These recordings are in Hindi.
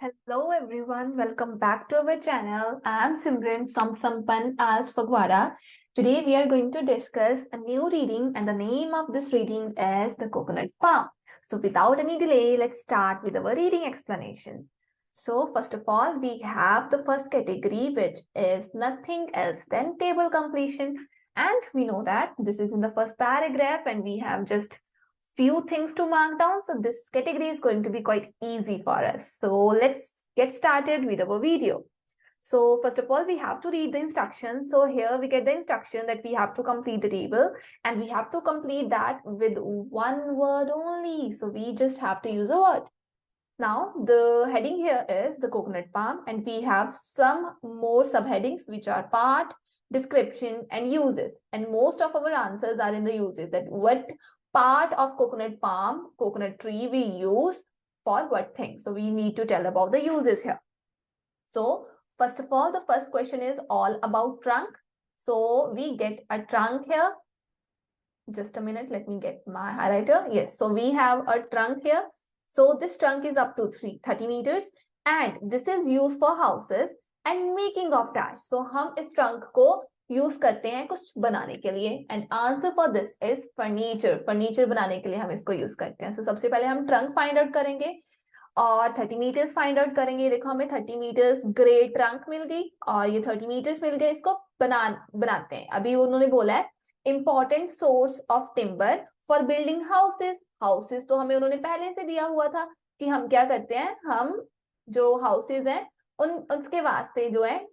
Hello everyone, welcome back to our channel. I am Simran from Sampan Als Fagwara. Today we are going to discuss a new reading and the name of this reading is The Coconut Palm. So without any delay, let's start with our reading explanation. So first of all, we have the first category which is nothing else than table completion. And we know that this is in the first paragraph and we have just few things to mark down. So this category is going to be quite easy for us. So let's get started with our video. So first of all, we have to read the instructions. So here we get the instruction that we have to complete the table and we have to complete that with one word only. So we just have to use a word. Now the heading here is the coconut palm and we have some more subheadings which are part, description and uses. And most of our answers are in the uses, that what part of coconut palm, coconut tree we use for what thing. So we need to tell about the uses here. So first of all, the first question is all about trunk. So we get a trunk here. Just a minute, let me get my highlighter. Yes, so we have a trunk here. So this trunk is up to 30 meters and this is used for houses and making of dash. So हम इस trunk को यूज करते हैं कुछ बनाने के लिए and answer for this is furniture. Furniture बनाने के लिए हम इसको यूज करते हैं. सबसे पहले हम ट्रंक फाइंड आउट करेंगे और 30 मीटर्स फाइंड आउट करेंगे. देखो हमें 30 मीटर्स ग्रे ट्रंक मिल गई और ये 30 मीटर्स मिल गए. इसको बनाते हैं. अभी उन्होंने बोला है important source of timber for building houses. Houses तो हमें उन्होंने पहले से दिया हुआ था कि हम क्या करते हैं, हम जो हाउसेज हैं उसके वास्ते जो है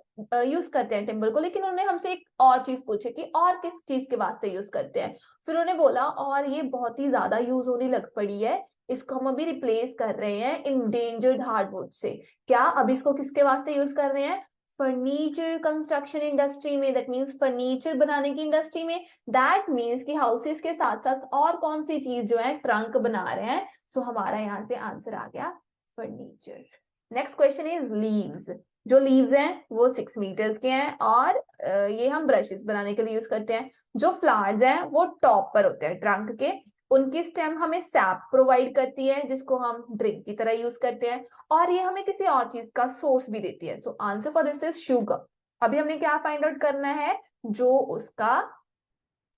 यूज करते हैं टिम्बर को. लेकिन उन्होंने हमसे एक और चीज पूछी कि और किस चीज के वास्ते यूज करते हैं. फिर उन्होंने बोला और ये बहुत ही ज्यादा यूज होने लग पड़ी है, इसको हम अभी रिप्लेस कर रहे हैं इंडेंजर्ड हार्डवुड से. क्या अब इसको किसके वास्ते यूज कर रहे हैं? फर्नीचर कंस्ट्रक्शन इंडस्ट्री में. दैट मीन्स फर्नीचर बनाने की इंडस्ट्री में. दैट मीन्स कि हाउसेस के साथ साथ और कौन सी चीज जो है ट्रंक बना रहे हैं. सो हमारा यहाँ से आंसर आ गया furniture. Next question is leaves. जो लीव्स हैं वो 6 मीटर्स के हैं और ये हम ब्रशेस बनाने के लिए यूज करते हैं. जो फ्लावर्स हैं वो टॉप पर होते हैं ट्रंक के. उनकी स्टेम हमें सैप प्रोवाइड करती है जिसको हम ड्रिंक की तरह यूज करते हैं और ये हमें किसी और चीज का सोर्स भी देती है. So answer for this is sugar. अभी हमने क्या फाइंड आउट करना है? जो उसका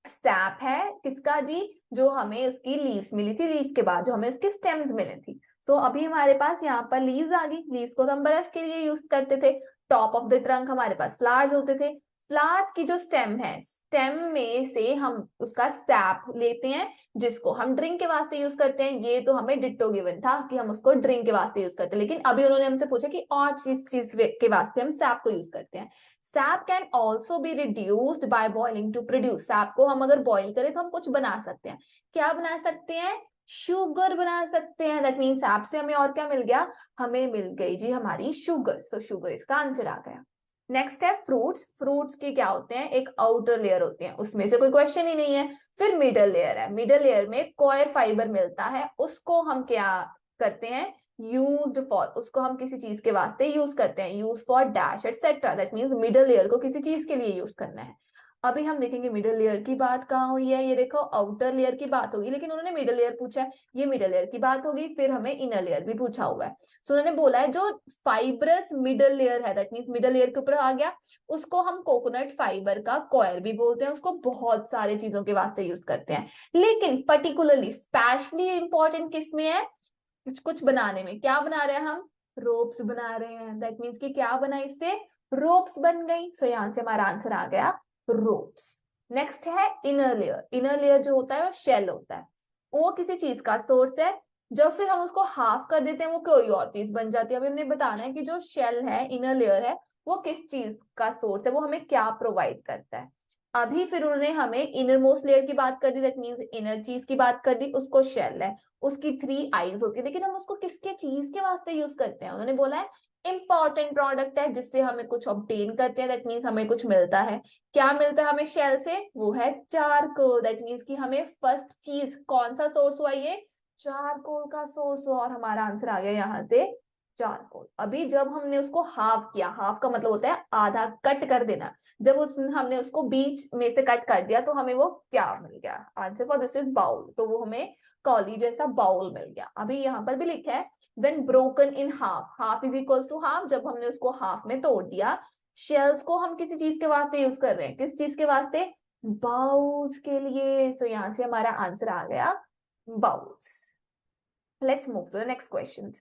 सैप है किसका जी, जो हमें उसकी लीव्स मिली थी, लीव्स के बाद जो हमें उसकी स्टेम्स मिली थी. सो अभी हमारे पास यहाँ पर लीव्स आ गई. लीव्स को तो हम ब्रश के लिए यूज करते थे. टॉप ऑफ द ट्रंक हमारे पास फ्लावर्स होते थे. फ्लावर्स की जो स्टेम है, स्टेम में से हम उसका सैप लेते हैं जिसको हम ड्रिंक के वास्ते यूज करते हैं. ये तो हमें डिट्टो गिवन था कि हम उसको ड्रिंक के वास्ते यूज करते हैं. लेकिन अभी उन्होंने हमसे पूछा कि और चीज के वास्ते हम सैप को यूज करते हैं. Sap can also be reduced by boiling to produce. Sap को हम अगर बॉइल करें तो हम कुछ बना सकते हैं. क्या बना सकते हैं? शुगर बना सकते हैं. दैट मीन्स सैप से हमें और क्या मिल गया? हमें मिल गई जी हमारी शुगर. सो शुगर इसका आंसर आ गया. नेक्स्ट है फ्रूट्स. फ्रूट्स के क्या होते हैं? एक आउटर लेयर होती है, उसमें से कोई क्वेश्चन ही नहीं है. फिर मिडल लेयर है. मिडल लेयर में कॉयर फाइबर मिलता है, उसको हम क्या करते हैं? Used for. उसको हम किसी चीज के वास्ते यूज करते हैं. Use for dash etcetera. That means middle layer को किसी चीज के लिए यूज करना है. अभी हम देखेंगे मिडल लेयर की बात कहाँ हुई है. ये देखो आउटर लेयर की बात होगी लेकिन उन्होंने मिडल लेयर पूछा है. ये मिडल लेयर की बात होगी. फिर हमें इनर लेयर भी पूछा हुआ है. सो उन्होंने बोला है जो फाइब्रस मिडल लेयर है, दैट मीन्स मिडल लेयर के ऊपर आ गया, उसको हम कोकोनट फाइबर का कॉयर भी बोलते हैं. उसको बहुत सारे चीजों के वास्ते यूज करते हैं. लेकिन पर्टिकुलरली स्पेशली इंपॉर्टेंट किस में है? कुछ बनाने में. क्या बना रहे हैं हम? रोप्स बना रहे हैं. दैट मीन्स कि क्या बना इससे? रोप्स बन गई. सो यहाँ से हमारा आंसर आ गया रोप्स. नेक्स्ट है इनर लेयर. इनर लेयर जो होता है वो शेल होता है. वो किसी चीज का सोर्स है. जब फिर हम उसको हाफ कर देते हैं वो कोई और चीज बन जाती है. अभी हमने बताना है कि जो शेल है, इनर लेयर है, वो किस चीज का सोर्स है, वो हमें क्या प्रोवाइड करता है. अभी फिर उन्होंने हमें इनर मोस्ट लेयर की बात कर दी. दैट मीन्स इनर चीज की बात कर दी. उसको शेल है, उसकी 3 आईज होती है. लेकिन हम उसको किसके चीज के वास्ते यूज करते हैं? उन्होंने बोला है इंपॉर्टेंट प्रोडक्ट है जिससे हमें कुछ ऑब्टेन करते हैं. दैट मीन्स हमें कुछ मिलता है. क्या मिलता है हमें शेल से? वो है चारकोल. दैट मीन्स कि हमें फर्स्ट चीज कौन सा सोर्स हुआ? ये चारकोल का सोर्स हुआ. और हमारा आंसर आ गया यहाँ से चारकोल। अभी जब हमने उसको हाफ किया, हाफ का मतलब होता है आधा, कट कर देना, जब हमने उसको बीच में से कट कर दिया तो हमें वो क्या मिल गया? Answer for this is bowl. तो वो हमें कौली जैसा बाउल मिल गया। अभी यहाँ पर भी लिखा है when broken in half, half is equals to half, जब हमने उसको हाफ में तोड़ दिया। शेल्स को हम किसी चीज के वास्ते यूज कर रहे हैं, किस चीज के वास्ते? बाउल्स के लिए। तो यहाँ से हमारा आंसर आ गया bowls. Let's move to the next question.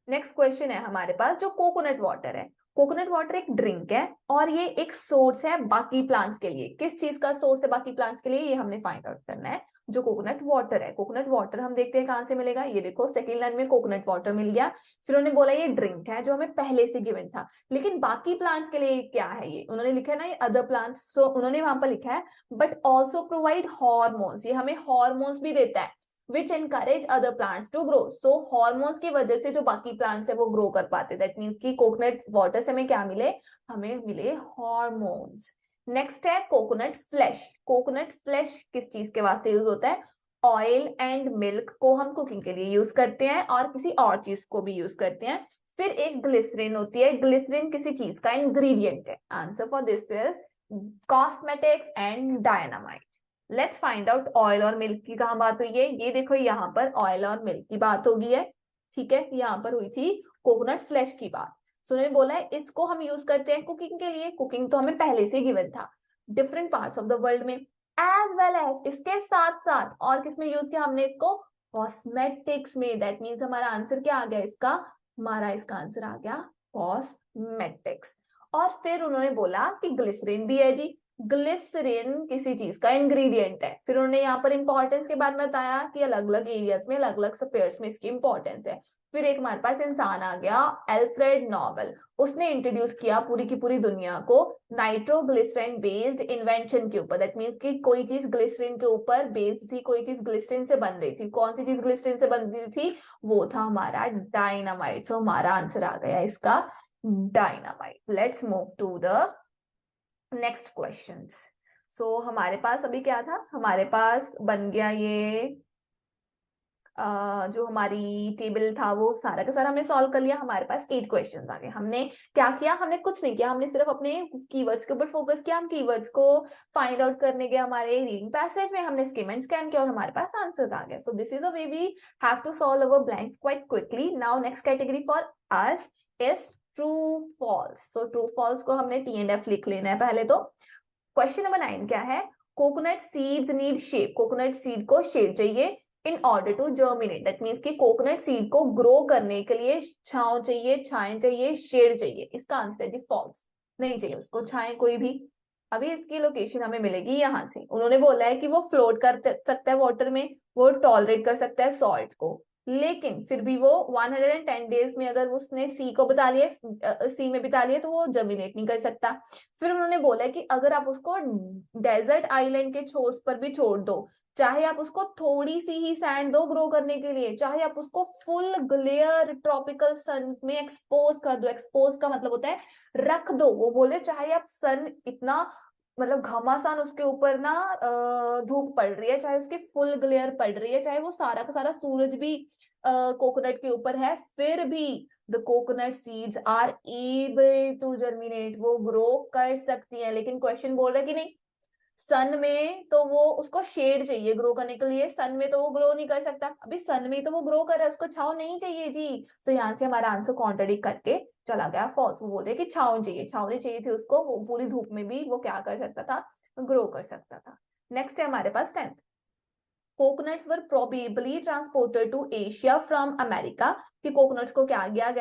Next question है हमारे पास जो कोकोनट वाटर है। कोकोनट वाटर एक ड्रिंक है और ये एक सोर्स है बाकी प्लांट्स के लिए। किस चीज का सोर्स है बाकी प्लांट्स के लिए, ये हमने फाइंड आउट करना है। जो कोकोनट वाटर है, कोकोनट वाटर हम देखते हैं कहां से मिलेगा। ये देखो सेकेंड लाइन में कोकोनट वाटर मिल गया। फिर उन्होंने बोला ये ड्रिंक है जो हमें पहले से गिवन था, लेकिन बाकी प्लांट्स के लिए क्या है? ये उन्होंने लिखा है ना, ये अदर प्लांट्स। सो उन्होंने वहां पर लिखा है बट ऑल्सो प्रोवाइड हॉर्मोन्स, ये हमें हॉर्मोन्स भी देता है which encourage other plants to grow. So hormones की वजह से जो बाकी plants है वो grow कर पाते। That means कि coconut water से हमें क्या मिले? हमें मिले hormones. Next है coconut flesh. Coconut flesh किस चीज के वास्ते यूज होता है? ऑयल एंड मिल्क को हम कुकिंग के लिए यूज करते हैं और किसी और चीज को भी यूज करते हैं। फिर एक ग्लिसरीन होती है, ग्लिसरीन किसी चीज का इंग्रेडिएंट है। Answer for this is cosmetics and dynamite. Let's find out oil और मिल्क की कहां बात हुई है। ये देखो यहाँ पर ऑयल और मिल्क की बात होगी है, ठीक है। यहाँ पर हुई थी कोकोनट फ्लेश की बात। सो उन्होंने बोला है इसको हम यूज करते हैं कुकिंग के लिए। कुकिंग तो हमें पहले से गिवन था different parts of the world में, एज वेल एज इसके साथ साथ और किसमें यूज किया हमने इसको? कॉस्मेटिक्स में। दैट मीन्स हमारा आंसर क्या आ गया इसका? हमारा इसका आंसर आ गया कॉस्मेटिक्स। और फिर उन्होंने बोला कि ग्लिसरीन भी है जी। ग्लिसरीन किसी चीज का इंग्रेडिएंट है। फिर उन्होंने यहाँ पर इंपॉर्टेंस के बारे में बताया कि अलग अलग एरियाज में अलग अलग स्फीयर्स में इसकी इंपॉर्टेंस है। फिर एक हमारे पास इंसान आ गया, एल्फ्रेड नोबेल। उसने इंट्रोड्यूस किया पूरी की पूरी दुनिया को नाइट्रोग्लिसरीन बेस्ड इन्वेंशन के ऊपर। दैट मीन्स कि कोई चीज ग्लिसरीन के ऊपर बेस्ड थी, कोई चीज ग्लिसरीन से बन रही थी। कौन सी चीज ग्लिसरीन से बन रही थी? वो था हमारा डायनामाइट। सो हमारा आंसर आ गया इसका dynamite. Let's move to the next questions. So हमारे पास अभी क्या था? हमारे पास बन गया ये जो हमारी टेबल था वो सारा का सारा हमने सॉल्व कर लिया। हमारे पास 8 क्वेश्चंस आ गए। हमने क्या किया? हमने कुछ नहीं किया, हमने सिर्फ अपने कीवर्ड्स के ऊपर फोकस किया। हम कीवर्ड्स को फाइंड आउट करने गए हमारे रीडिंग पैसेज में, हमने स्किम एंड स्कैन किया और हमारे पास आंसर्स आ गए। So this is the way we have to solve our blanks quite quickly. Now next category for us is true false. So true false को हमने टी एंड एफ लिख लेना है पहले। तो क्वेश्चन नंबर 9 क्या है? Coconut seeds need shape. Coconut seed को शेड चाहिए in order to germinate. That means कि कोकोनट सीड को ग्रो करने के लिए छांव चाहिए, छाएं चाहिए, शेड चाहिए। इसका आंसर है जी फॉल्स। नहीं चाहिए उसको छाएं कोई भी। अभी इसकी लोकेशन हमें मिलेगी यहाँ से। उन्होंने बोला है कि वो फ्लोट कर सकता है वाटर में, वो टॉलरेट कर सकता है सॉल्ट को, लेकिन फिर भी वो 110 डेज में अगर उसने सी को बिता लिए, सी में बिता लिए, तो वो जर्मिनेट नहीं कर सकता। फिर उन्होंने बोला कि अगर आप उसको डेजर्ट आइलैंड के छोर्स पर भी छोड़ दो, चाहे आप उसको थोड़ी सी ही सैंड दो ग्रो करने के लिए, चाहे आप उसको फुल ग्लेयर ट्रॉपिकल सन में एक्सपोज कर दो, एक्सपोज का मतलब होता है रख दो, वो बोले चाहे आप सन इतना मतलब घमासान उसके ऊपर ना धूप पड़ रही है, चाहे उसकी फुल ग्लेयर पड़ रही है, चाहे वो सारा का सारा सूरज भी कोकोनट के ऊपर है, फिर भी the coconut seeds are able to germinate, वो ग्रो कर सकती है। लेकिन क्वेश्चन बोल रहा है कि नहीं, सन में तो वो उसको शेड चाहिए ग्रो करने के लिए, सन में तो वो ग्रो नहीं कर सकता। अभी सन में तो वो ग्रो कर रहा है, उसको छाव नहीं चाहिए जी। तो यहाँ से हमारा आंसर कॉन्ट्रडिक्ट करके चला गया फॉल्स। वो बोल रहे कि छाव चाहिए, छाव नहीं चाहिए थी उसको, वो पूरी धूप में भी वो क्या कर सकता था? ग्रो कर सकता था। नेक्स्ट है हमारे पास 10th। Coconuts were probably transported to Asia from America. कि कोकोनट्स को क्या किया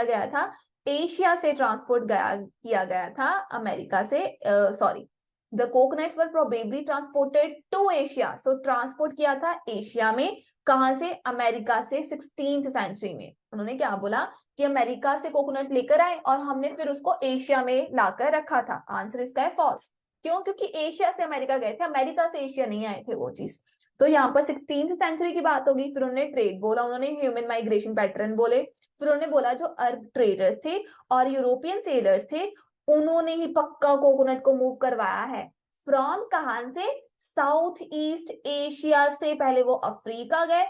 गया था? एशिया से ट्रांसपोर्ट किया गया था अमेरिका से, sorry, the coconuts were probably transported to Asia. So transport किया था एशिया में, कहां से? अमेरिका से 16th सेंचुरी में। उन्होंने क्या बोला कि अमेरिका से कोकोनट लेकर आए और हमने फिर उसको एशिया में लाकर रखा था। आंसर इसका है फॉल्स। क्यों? क्योंकि एशिया से अमेरिका गए थे, अमेरिका से एशिया नहीं आए थे वो चीज। तो यहाँ पर 16th सेंचुरी की बात होगी। फिर उन्होंने ट्रेड बोला, उन्होंने ह्यूमन माइग्रेशन पैटर्न बोले, फिर उन्होंने बोला जो अरब ट्रेडर्स थे और यूरोपियन सेलर्स थे उन्होंने ही पक्का कोकोनट को मूव करवाया है। फ्रॉम कहां से? साउथ ईस्ट एशिया से। पहले वो अफ्रीका गए,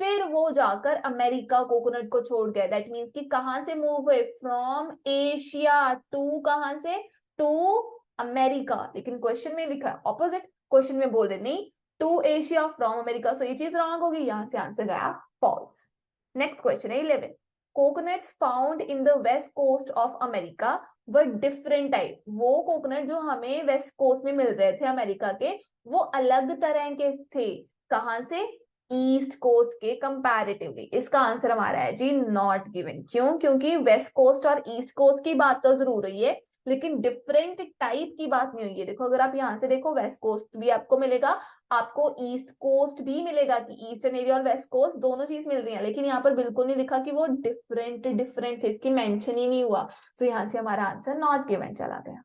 फिर वो जाकर अमेरिका कोकोनट को छोड़ गए। दैट मीन्स कि कहां से मूव हुए, फ्रॉम एशिया टू, कहां से, टू अमेरिका। लेकिन क्वेश्चन में लिखा है ऑपोजिट, क्वेश्चन में बोल रहे नहीं टू एशिया फ्रॉम अमेरिका, सो ये चीज रॉन्ग होगी, यहां से आंसर गया फॉल्स। नेक्स्ट क्वेश्चन है 11, coconuts found in the west coast of America व डिफरेंट टाइप। वो कोकोनट जो हमें वेस्ट कोस्ट में मिल रहे थे अमेरिका के, वो अलग तरह के थे, कहां से, ईस्ट कोस्ट के कंपैरेटिवली। इसका आंसर हमारा है जी नॉट गिवन। क्यों? क्योंकि वेस्ट कोस्ट और ईस्ट कोस्ट की बात तो जरूर हुई है, लेकिन डिफरेंट टाइप की बात नहीं हुई है। देखो अगर आप यहाँ से देखो, वेस्ट कोस्ट भी आपको मिलेगा, आपको ईस्ट कोस्ट भी मिलेगा, कि ईस्टर्न एरिया और वेस्ट कोस्ट दोनों चीज मिल रही है, लेकिन यहाँ पर बिल्कुल नहीं लिखा कि वो डिफरेंट डिफरेंट थे, इसकी मेंशन ही नहीं हुआ। तो यहाँ से हमारा आंसर नॉट गिवन चला गया।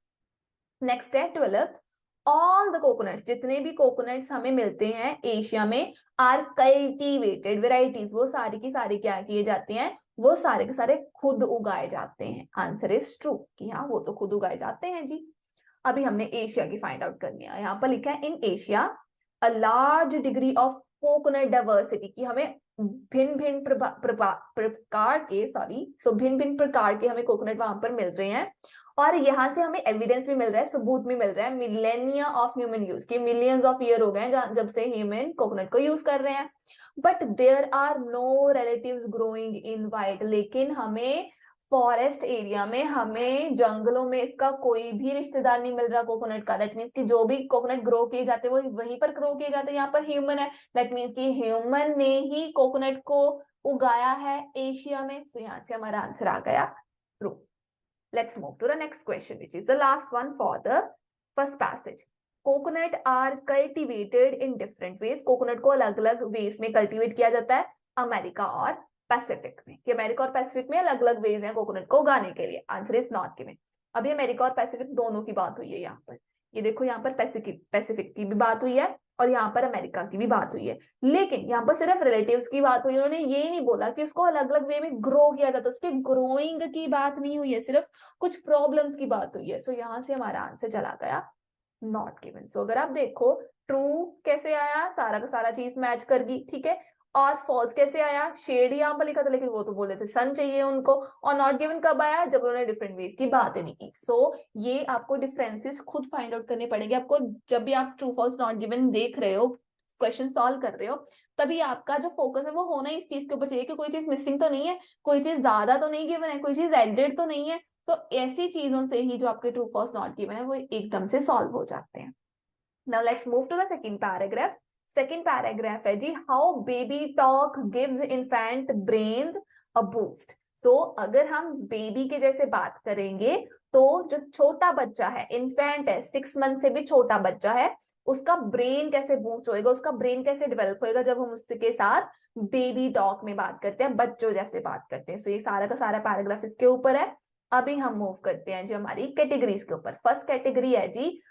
नेक्स्ट है 12, ऑल द कोकोनट्स, जितने भी कोकोनट्स हमें मिलते हैं एशिया में, आर कल्टीवेटेड वेराइटीज। वो सारी की सारी क्या किए जाते हैं, वो सारे के सारे खुद उगाए जाते हैं। आंसर इज ट्रू, कि हाँ वो तो खुद उगाए जाते हैं जी। अभी हमने एशिया की फाइंड आउट करनी है। यहाँ पर लिखा है in Asia a large degree of coconut diversity, कि हमें भिन्न भिन्न प्रकार के भिन्न भिन्न प्रकार के हमें कोकोनट वहां पर मिल रहे हैं। और यहाँ से हमें एविडेंस भी मिल रहा है, सबूत भी मिल रहा है, मिलेनिया ऑफ ह्यूमन यूज, कि मिलियंस ऑफ ईयर हो गए जब से ह्यूमन कोकोनट को यूज कर रहे हैं। But there are no relatives growing in wild, लेकिन हमें फॉरेस्ट एरिया में, हमें जंगलों में इसका कोई भी रिश्तेदार नहीं मिल रहा कोकोनट का। दैट मीन्स कि जो भी कोकोनट ग्रो किए जाते हैं वो वहीं पर ग्रो किए जाते हैं, यहाँ पर ह्यूमन है, दैट मीन्स कि ह्यूमन ने ही कोकोनट को उगाया है एशिया में। सो यहाँ से हमारा आंसर आ गया true. Let's move to the next question, which is the last one for the first passage. Coconut are cultivated in different ways. Coconut को अलग अलग वेज में कल्टीवेट किया जाता है अमेरिका और पैसिफिक में, कि अमेरिका और पैसिफिक में अलग अलग वेज हैं कोकोनट को उगाने के लिए। Answer is not given. अभी अमेरिका और पैसिफिक दोनों की बात हुई है यहाँ पर, ये देखो यहाँ पर पैसिफिक की भी बात हुई है और यहाँ पर अमेरिका की भी बात हुई है, लेकिन यहाँ पर सिर्फ रिलेटिव्स की बात हुई है। उन्होंने ये नहीं बोला कि उसको अलग अलग वे में ग्रो किया जाता, उसके ग्रोइंग की बात नहीं हुई है, सिर्फ कुछ प्रॉब्लम्स की बात हुई है। सो यहाँ से हमारा आंसर चला गया नॉट गिवन। सो अगर आप देखो ट्रू कैसे आया, सारा का सारा चीज मैच कर गई, ठीक है। और फॉल्स कैसे आया, शेड यहाँ पर लिखा था लेकिन वो तो बोले थे सन चाहिए उनको। और नॉट गिवन कब आया, जब उन्होंने डिफरेंट वेज की बात नहीं की। सो ये आपको डिफरेंसेस खुद फाइंड आउट करने पड़ेंगे आपको, जब भी आप ट्रू फॉल्स नॉट गिवन देख रहे हो, क्वेश्चन सॉल्व कर रहे हो, तभी आपका जो फोकस है वो होना इस चीज के ऊपर चाहिए कि कोई चीज मिसिंग तो नहीं है, कोई चीज ज्यादा तो नहीं गिवन है, कोई चीज एडेड तो नहीं है। तो ऐसी चीजों से ही जो आपके ट्रू फॉल्स नॉट गिवन है वो एकदम से सॉल्व हो जाते हैं। Now let's move to the second paragraph. Second paragraph है जी, how baby talk gives infant brain a boost. So अगर हम बेबी के जैसे बात करेंगे तो जो छोटा बच्चा है, इन्फेंट है, 6 मंथ से भी छोटा बच्चा है, उसका ब्रेन कैसे बूस्ट होएगा, उसका ब्रेन कैसे डेवलप होएगा जब हम उसके साथ बेबी टॉक में बात करते हैं, बच्चों जैसे बात करते हैं। सो ये सारा का सारा पैराग्राफ इसके ऊपर है। अभी हम मूव करते हैं जी हमारी कैटेगरीज के ऊपर। फर्स्ट कैटेगरी है जी,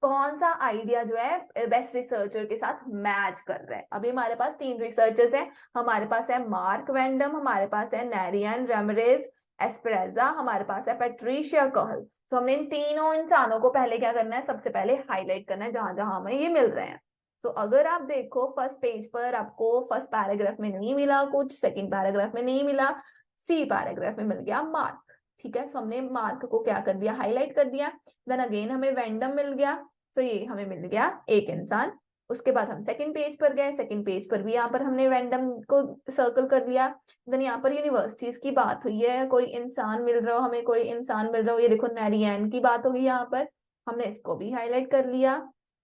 कौन सा आइडिया जो है बेस्ट रिसर्चर के साथ मैच कर रहा है। अभी हमारे पास 3 रिसर्चर्स हैं, हमारे पास है मार्क वैंडम, हमारे पास है नैरियन रेमरेज एस्पेराजा, हमारे पास है पैट्रिशिया कहल। तो हमने इन तीनों इंसानों को पहले क्या करना है, सबसे पहले हाईलाइट करना है जहां जहां हमें ये मिल रहे हैं। तो अगर आप देखो फर्स्ट पेज पर आपको फर्स्ट पैराग्राफ में नहीं मिला कुछ, सेकंड पैराग्राफ में नहीं मिला, सी पैराग्राफ में मिल गया मार्क, ठीक है। सो हमने मार्क को क्या कर दिया, हाईलाइट कर दिया। देन अगेन हमें वैंडम मिल गया, सो ये हमें मिल गया एक इंसान। उसके बाद हम सेकंड पेज पर गए, सेकंड पेज पर भी यहाँ पर हमने वैंडम को सर्कल कर लिया। देन यहाँ पर यूनिवर्सिटीज की बात हुई है, कोई इंसान मिल रहा हो हमें, कोई इंसान मिल रहा हो, ये देखो नैरियन की बात होगी यहाँ पर, हमने इसको भी हाईलाइट कर लिया।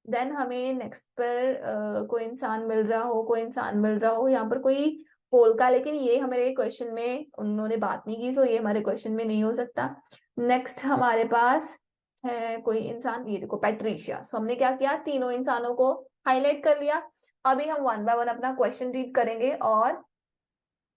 देन हमें नेक्स्ट पर कोई इंसान मिल रहा हो, कोई इंसान मिल रहा हो, यहाँ पर कोई पोल का, लेकिन ये हमारे क्वेश्चन में उन्होंने बात नहीं की, सो ये हमारे क्वेश्चन में नहीं हो सकता। नेक्स्ट हमारे पास है कोई इंसान, ये देखो पैट्रिशिया। सो हमने क्या किया, तीनों इंसानों को हाईलाइट कर लिया। अभी हम 1 बाय 1 अपना क्वेश्चन रीड करेंगे और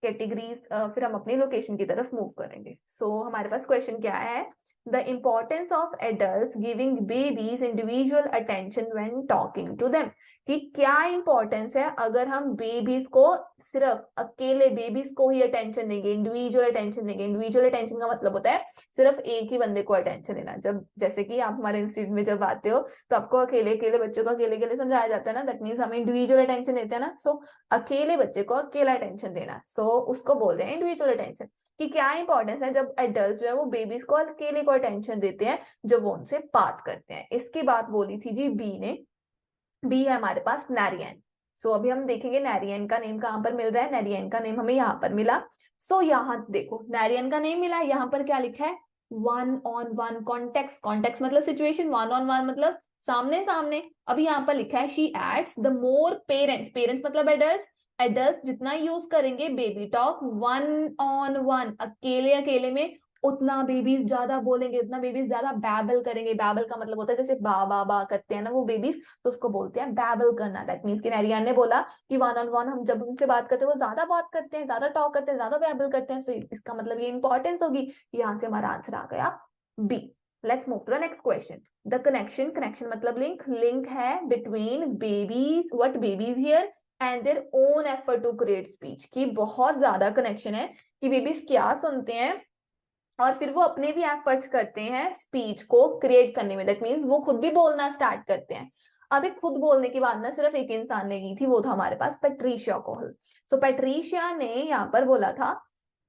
कैटेगरीज फिर हम अपनी लोकेशन की तरफ मूव करेंगे। सो हमारे पास क्वेश्चन क्या है, the importance of adults giving babies individual attention when talking to them. कि क्या इंपॉर्टेंस है अगर हम बेबीज को सिर्फ अकेले बेबीज को ही अटेंशन देंगे, इंडिविजुअल अटेंशन देंगे। इंडिविजुअल अटेंशन का मतलब होता है सिर्फ एक ही बंदे को अटेंशन देना। जब जैसे कि आप हमारे इंस्टीट्यूट में जब आते हो तो आपको अकेले अकेले बच्चों को अकेले अकेले समझाया जाता है ना, दैट मीन्स हम इंडिविजुअल अटेंशन देते हैं ना। सो अकेले बच्चे को अकेला अटेंशन देना, सो उसको बोलते हैं इंडिविजुअल अटेंशन। कि क्या इंपॉर्टेंस है जब एडल्ट जो है वो बेबीज को अकेले को अटेंशन देते हैं जब वो उनसे बात करते हैं। इसकी बात बोली थी जी बी ने। बी है हमारे पास नारियन। सो अभी हम देखेंगे नारियन का नेम कहाँ पर मिल रहा है। नारियन का नेम हमें यहाँ पर मिला। सो यहाँ देखो नारियन का नेम मिला, यहाँ पर क्या लिखा है, one on one context. Context मतलब सिचुएशन, वन ऑन वन मतलब सामने सामने। अभी यहाँ पर लिखा है she adds the more parents, parents मतलब एडल्ट, एडल्ट जितना यूज करेंगे baby talk one on one अकेले अकेले में, उतना बेबीज ज्यादा बोलेंगे, उतना बेबीज ज्यादा बैबल करेंगे। बैबल का मतलब होता है जैसे बा बा बा करते हैं ना वो बेबीज, तो उसको बोलते हैं बैबल करना। दैट मीन्स कि नारियन ने बोला कि वन ऑन वन हम जब उनसे बात करते हैं वो ज्यादा बात करते हैं, ज्यादा टॉक करते हैं, ज्यादा बैबल करते हैं। सो इसका मतलब ये इंपॉर्टेंस होगी। यहाँ से हमारा आंसर आ गया B. Let's move to the next question. The connection, connection मतलब लिंक, लिंक है between babies, what babies hear and their own effort to create speech. की बहुत ज्यादा कनेक्शन है कि बेबीज क्या सुनते हैं और फिर वो अपने भी एफर्ट्स करते हैं स्पीच को क्रिएट करने में। दैट मीन्स वो खुद भी बोलना स्टार्ट करते हैं। अब एक खुद बोलने की बात ना सिर्फ एक इंसान ने की थी, वो था हमारे पास पैट्रिशिया कोहल। सो पैट्रिशिया ने यहाँ पर बोला था,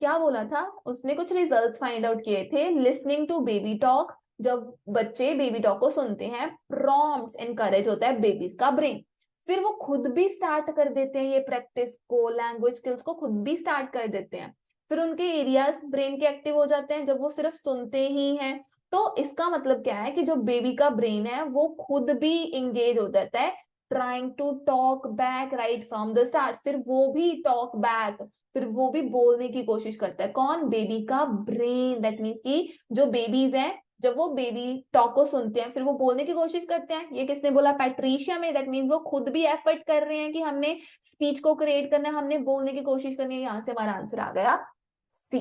क्या बोला था, उसने कुछ रिजल्ट्स फाइंड आउट किए थे लिसनिंग टू बेबी टॉक। जब बच्चे बेबी टॉक को सुनते हैं, प्रॉम्प्ट्स एनकरेज होता है बेबीज का ब्रेन। फिर वो खुद भी स्टार्ट कर देते हैं ये प्रैक्टिस को, लैंग्वेज स्किल्स को खुद भी स्टार्ट कर देते हैं। फिर उनके एरियाज ब्रेन के एक्टिव हो जाते हैं जब वो सिर्फ सुनते ही हैं। तो इसका मतलब क्या है कि जो बेबी का ब्रेन है वो खुद भी इंगेज हो जाता है, trying to talk back right from the start. फिर वो भी टॉक बैक, फिर वो भी बोलने की कोशिश करता है। कौन, बेबी का ब्रेन। दैट मीन्स कि जो बेबीज हैं जब वो बेबी टॉक को सुनते हैं फिर वो बोलने की कोशिश करते हैं। ये किसने बोला, पैट्रिशिया में। दैट मीन्स वो खुद भी एफर्ट कर रहे हैं कि हमने स्पीच को क्रिएट करना है, हमने बोलने की कोशिश करनी है। यहां से हमारा आंसर आ गया C.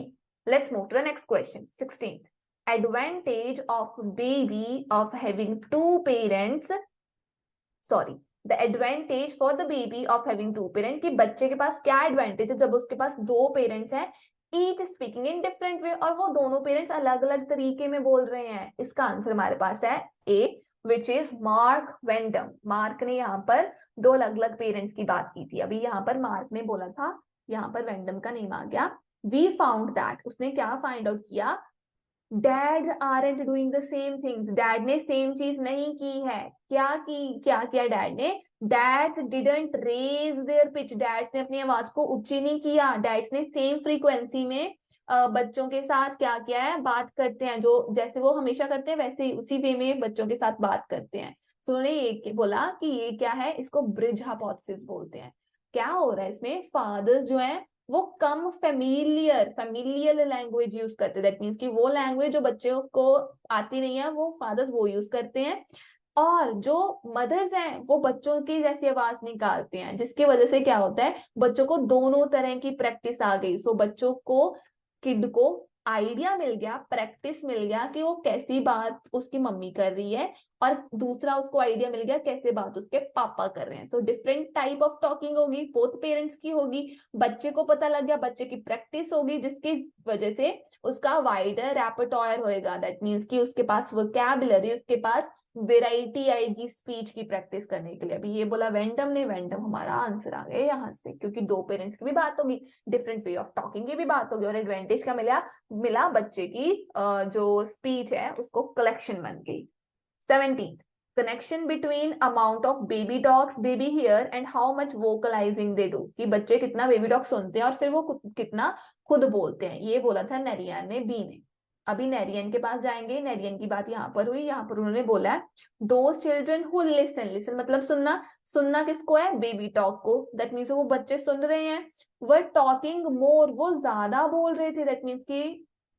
Let's move to the next question. 16th. Advantage of baby of having two parents. Sorry. The advantage for the baby of having two parents. कि बच्चे के पास क्या एडवांटेज है जब उसके पास दो पेरेंट्स हैं, each speaking in different way, और वो दोनों पेरेंट्स अलग अलग तरीके में बोल रहे हैं। इसका आंसर हमारे पास है A, which is मार्क वेंडम। मार्क ने यहाँ पर दो अलग अलग पेरेंट्स की बात की थी। अभी यहाँ पर मार्क ने बोला था, यहाँ पर वेंडम का नेम आ गया। वी फाउंड दैट, उसने क्या फाइंड आउट किया, dads aren't doing the same things. Dad ने सेम चीज नहीं की है। क्या की, क्या किया डैड ने, dads didn't raise their pitch. Dads ने अपनी आवाज को ऊंची नहीं किया। डैड्स ने सेम फ्रीक्वेंसी में बच्चों के साथ क्या किया है, बात करते हैं। जो जैसे वो हमेशा करते हैं वैसे ही उसी वे में बच्चों के साथ बात करते हैं। सो उन्होंने ये बोला कि ये क्या है, इसको ब्रिज हाइपोथेसिस बोलते हैं। क्या हो रहा है इसमें, फादर्स जो है वो कम फेमिलियर लैंग्वेज यूज करते हैं। दैट मीन्स कि वो लैंग्वेज जो बच्चे को आती नहीं है वो फादर्स वो यूज करते हैं। और जो मदर्स हैं वो बच्चों की जैसी आवाज निकालते हैं, जिसकी वजह से क्या होता है, बच्चों को दोनों तरह की प्रैक्टिस आ गई। सो बच्चों को, किड को आइडिया मिल गया, प्रैक्टिस मिल गया कि वो कैसी बात उसकी मम्मी कर रही है, और दूसरा उसको आइडिया मिल गया कैसे बात उसके पापा कर रहे हैं। तो डिफरेंट टाइप ऑफ टॉकिंग होगी, बोथ पेरेंट्स की होगी। बच्चे को पता लग गया, बच्चे की प्रैक्टिस होगी, जिसकी वजह से उसका वाइडर रेpertoire होएगा। दैट मीन्स कि उसके पास वोकैबुलरी, उसके पास वेराइटी आएगी स्पीच की प्रैक्टिस करने के लिए। अभी ये बोला वेंडम ने, वेंडम हमारा आंसर आ गया यहाँ से, क्योंकि दो पेरेंट्स की भी बात होगी, डिफरेंट वे ऑफ टॉकिंग की भी बात होगी, और एडवांटेज क्या मिला, मिला बच्चे की जो स्पीच है उसको कलेक्शन बन गई। 17th, connection between amount of baby talks baby hear and how much vocalizing they do। कि बच्चे कितना बेबी टॉक सुनते हैं और फिर वो कितना खुद बोलते हैं। ये बोला था नरियन ने, बी ने। अभी नरियन के पास जाएंगे, नरियन की बात यहाँ पर हुई। यहाँ पर उन्होंने बोला है those children who listen, listen मतलब सुनना, सुनना किसको है, बेबी टॉक को। दैट मीन्स वो बच्चे सुन रहे हैं। वर टॉकिंग मोर, वो ज्यादा बोल रहे थे। दैट मीन्स की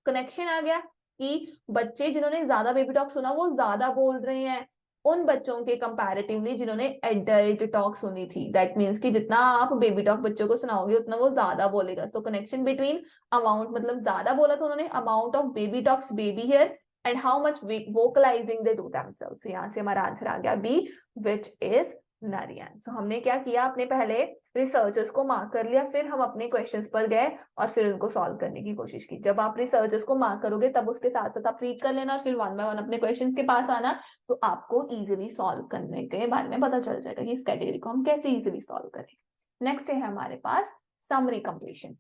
कनेक्शन आ गया कि बच्चे जिन्होंने ज्यादा बेबी टॉक सुना वो ज्यादा बोल रहे हैं उन बच्चों के कंपैरेटिवली जिन्होंने एडल्ट टॉक सुनी थी। दैट मीन्स कि जितना आप बेबी टॉक बच्चों को सुनाओगे उतना वो ज्यादा बोलेगा। सो कनेक्शन बिटवीन अमाउंट मतलब ज्यादा बोला था उन्होंने, amount of baby talks baby hear and how much vocalising they do themselves. यहाँ से हमारा आंसर आ गया बी, विच इज नारियान। सो हमने क्या किया, अपने पहले रिसर्चर्स को मार्क कर लिया, फिर हम अपने क्वेश्चंस पर गए और फिर उनको सॉल्व करने की कोशिश की। जब आप रिसर्चर्स को मार्क करोगे तब उसके साथ साथ आप रीड कर लेना और फिर वन बाय वन अपने क्वेश्चंस के पास आना, तो आपको इजीली सॉल्व करने के बारे में पता चल जाएगा कि इस कैटेगरी को हम कैसे इजीली सॉल्व करें। नेक्स्ट है हमारे पास समरी कंप्लीशन।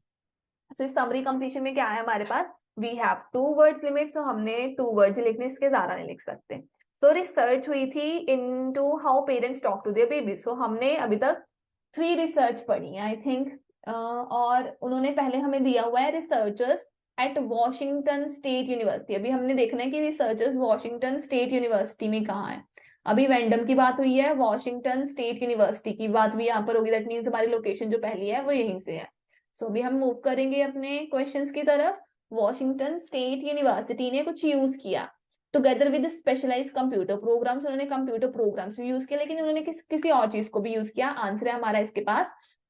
सो इस समरी कंप्लीशन में क्या है हमारे पास, वी हैव 2 वर्ड्स लिमिट। सो हमने 2 वर्ड्स लिखने, इसके ज्यादा नहीं लिख सकते। सो रिसर्च हुई थी into how parents talk to their baby. So हमने अभी तक 3 रिसर्च पढ़ी है आई थिंक, और उन्होंने पहले हमें दिया हुआ है researchers at Washington State University. अभी हमने देखना है कि रिसर्चर्स वॉशिंगटन स्टेट यूनिवर्सिटी में कहाँ है। अभी वैंडम की बात हुई है, वॉशिंगटन स्टेट यूनिवर्सिटी की बात भी यहाँ पर होगी, दैट मीन्स हमारी लोकेशन जो पहली है वो यहीं से है। सो अभी हम मूव करेंगे अपने क्वेश्चंस की तरफ। वॉशिंगटन स्टेट यूनिवर्सिटी ने कुछ यूज किया together with specialised computer programs. उन्होंने कंप्यूटर प्रोग्राम्स यूज किया, लेकिन उन्होंने किसी और चीज को भी यूज किया। आंसर है हमारा इसके पास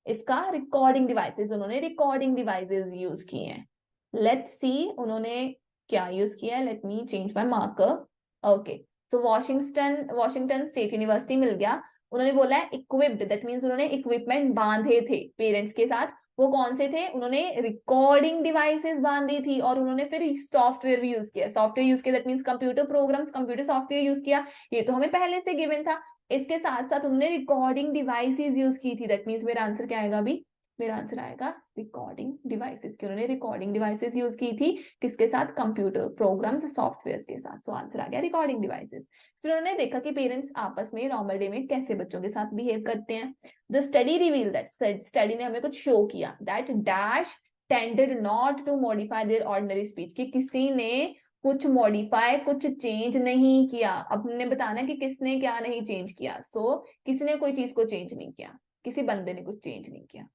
इसका रिकॉर्डिंग डिवाइसेस। उन्होंने रिकॉर्डिंग डिवाइसेस यूज किए हैं। लेट्स सी उन्होंने क्या यूज किया है। Let me change my marker. Okay, so Washington State University मिल गया। उन्होंने बोला है इक्विप्ड, दैट मीन्स उन्होंने इक्विपमेंट बांधे थे पेरेंट्स के साथ। वो कौन से थे, उन्होंने रिकॉर्डिंग डिवाइसेस बांधी थी और उन्होंने फिर सॉफ्टवेयर भी यूज किया। सॉफ्टवेयर यूज किया that means computer programs, computer software use किया। ये तो हमें पहले से गिवन था। इसके साथ साथ उन्होंने रिकॉर्डिंग डिवाइसेस यूज की थी। दैट मीन्स मेरा आंसर क्या आएगा, अभी मेरा आंसर आएगा रिकॉर्डिंग डिवाइसेस की। उन्होंने रिकॉर्डिंग डिवाइसेस यूज की थी किसके साथ, कंप्यूटर प्रोग्राम्स सॉफ्टवेयर के साथ। सो आंसर आ गया रिकॉर्डिंग डिवाइसेस। फिर उन्होंने देखा कि पेरेंट्स आपस में नॉर्मल डे में कैसे बच्चों के साथ बिहेव करते हैं। The study reveal that, study ने हमें कुछ शो किया that dash tended not to modify their ordinary speech, कि किसी ने कुछ मॉडिफाई, कुछ चेंज नहीं किया। अब हमने बताना कि किसने क्या नहीं चेंज किया। सो किसी ने कोई चीज को चेंज नहीं किया, किसी बंदे ने कुछ चेंज नहीं किया।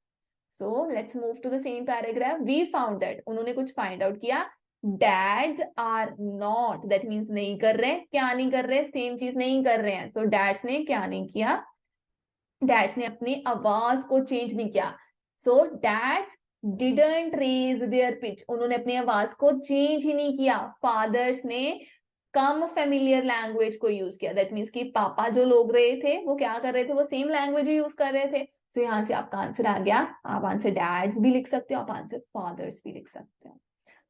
So let's move to the same paragraph. We found that, उन्होंने कुछ find out किया। Dads are not, that means नहीं कर रहे, क्या नहीं कर रहे, सेम चीज नहीं कर रहे हैं। तो dads ने क्या नहीं किया, dads ने अपनी आवाज को चेंज नहीं किया। So dads didn't raise their pitch, उन्होंने अपनी आवाज को चेंज ही नहीं किया। Fathers ने कम फेमिलियर लैंग्वेज को यूज किया। दैट मीन्स कि पापा जो लोग रहे थे वो क्या कर रहे थे, वो सेम लैंग्वेज यूज कर रहे थे। तो यहाँ से आपका आंसर आ गया। आप आंसर डैड्स भी लिख सकते हो, आप आंसर फादर्स भी लिख सकते हो।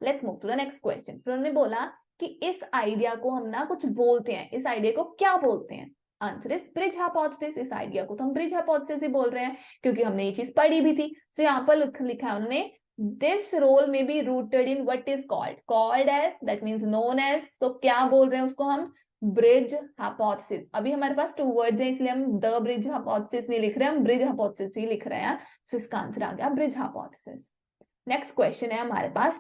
Let's move to the next question. फिर उन्होंने बोला कि इस आइडिया को हम ना कुछ बोलते हैं, इस आइडिया को क्या बोलते हैं। Answer is bridge hypothesis. इस आइडिया को तो हम ब्रिज हाइपोथेसिस ही बोल रहे हैं क्योंकि हमने ये चीज पढ़ी भी थी। तो यहाँ पर लिखा है उन्होंने दिस रोल में be rooted in what is called age, that means known age. तो क्या बोल रहे हैं उसको हम, ब्रिज हाइपोथेसिस। अभी हमारे पास 2 वर्ड्स हैं इसलिए हम द ब्रिज हाइपोथेसिस नहीं लिख रहे, हम ब्रिज हाइपोथेसिस ही लिख रहे हैं। सो इसका आंसर आ गया ब्रिज हाइपोथेसिस। नेक्स्ट क्वेश्चन है हमारे पास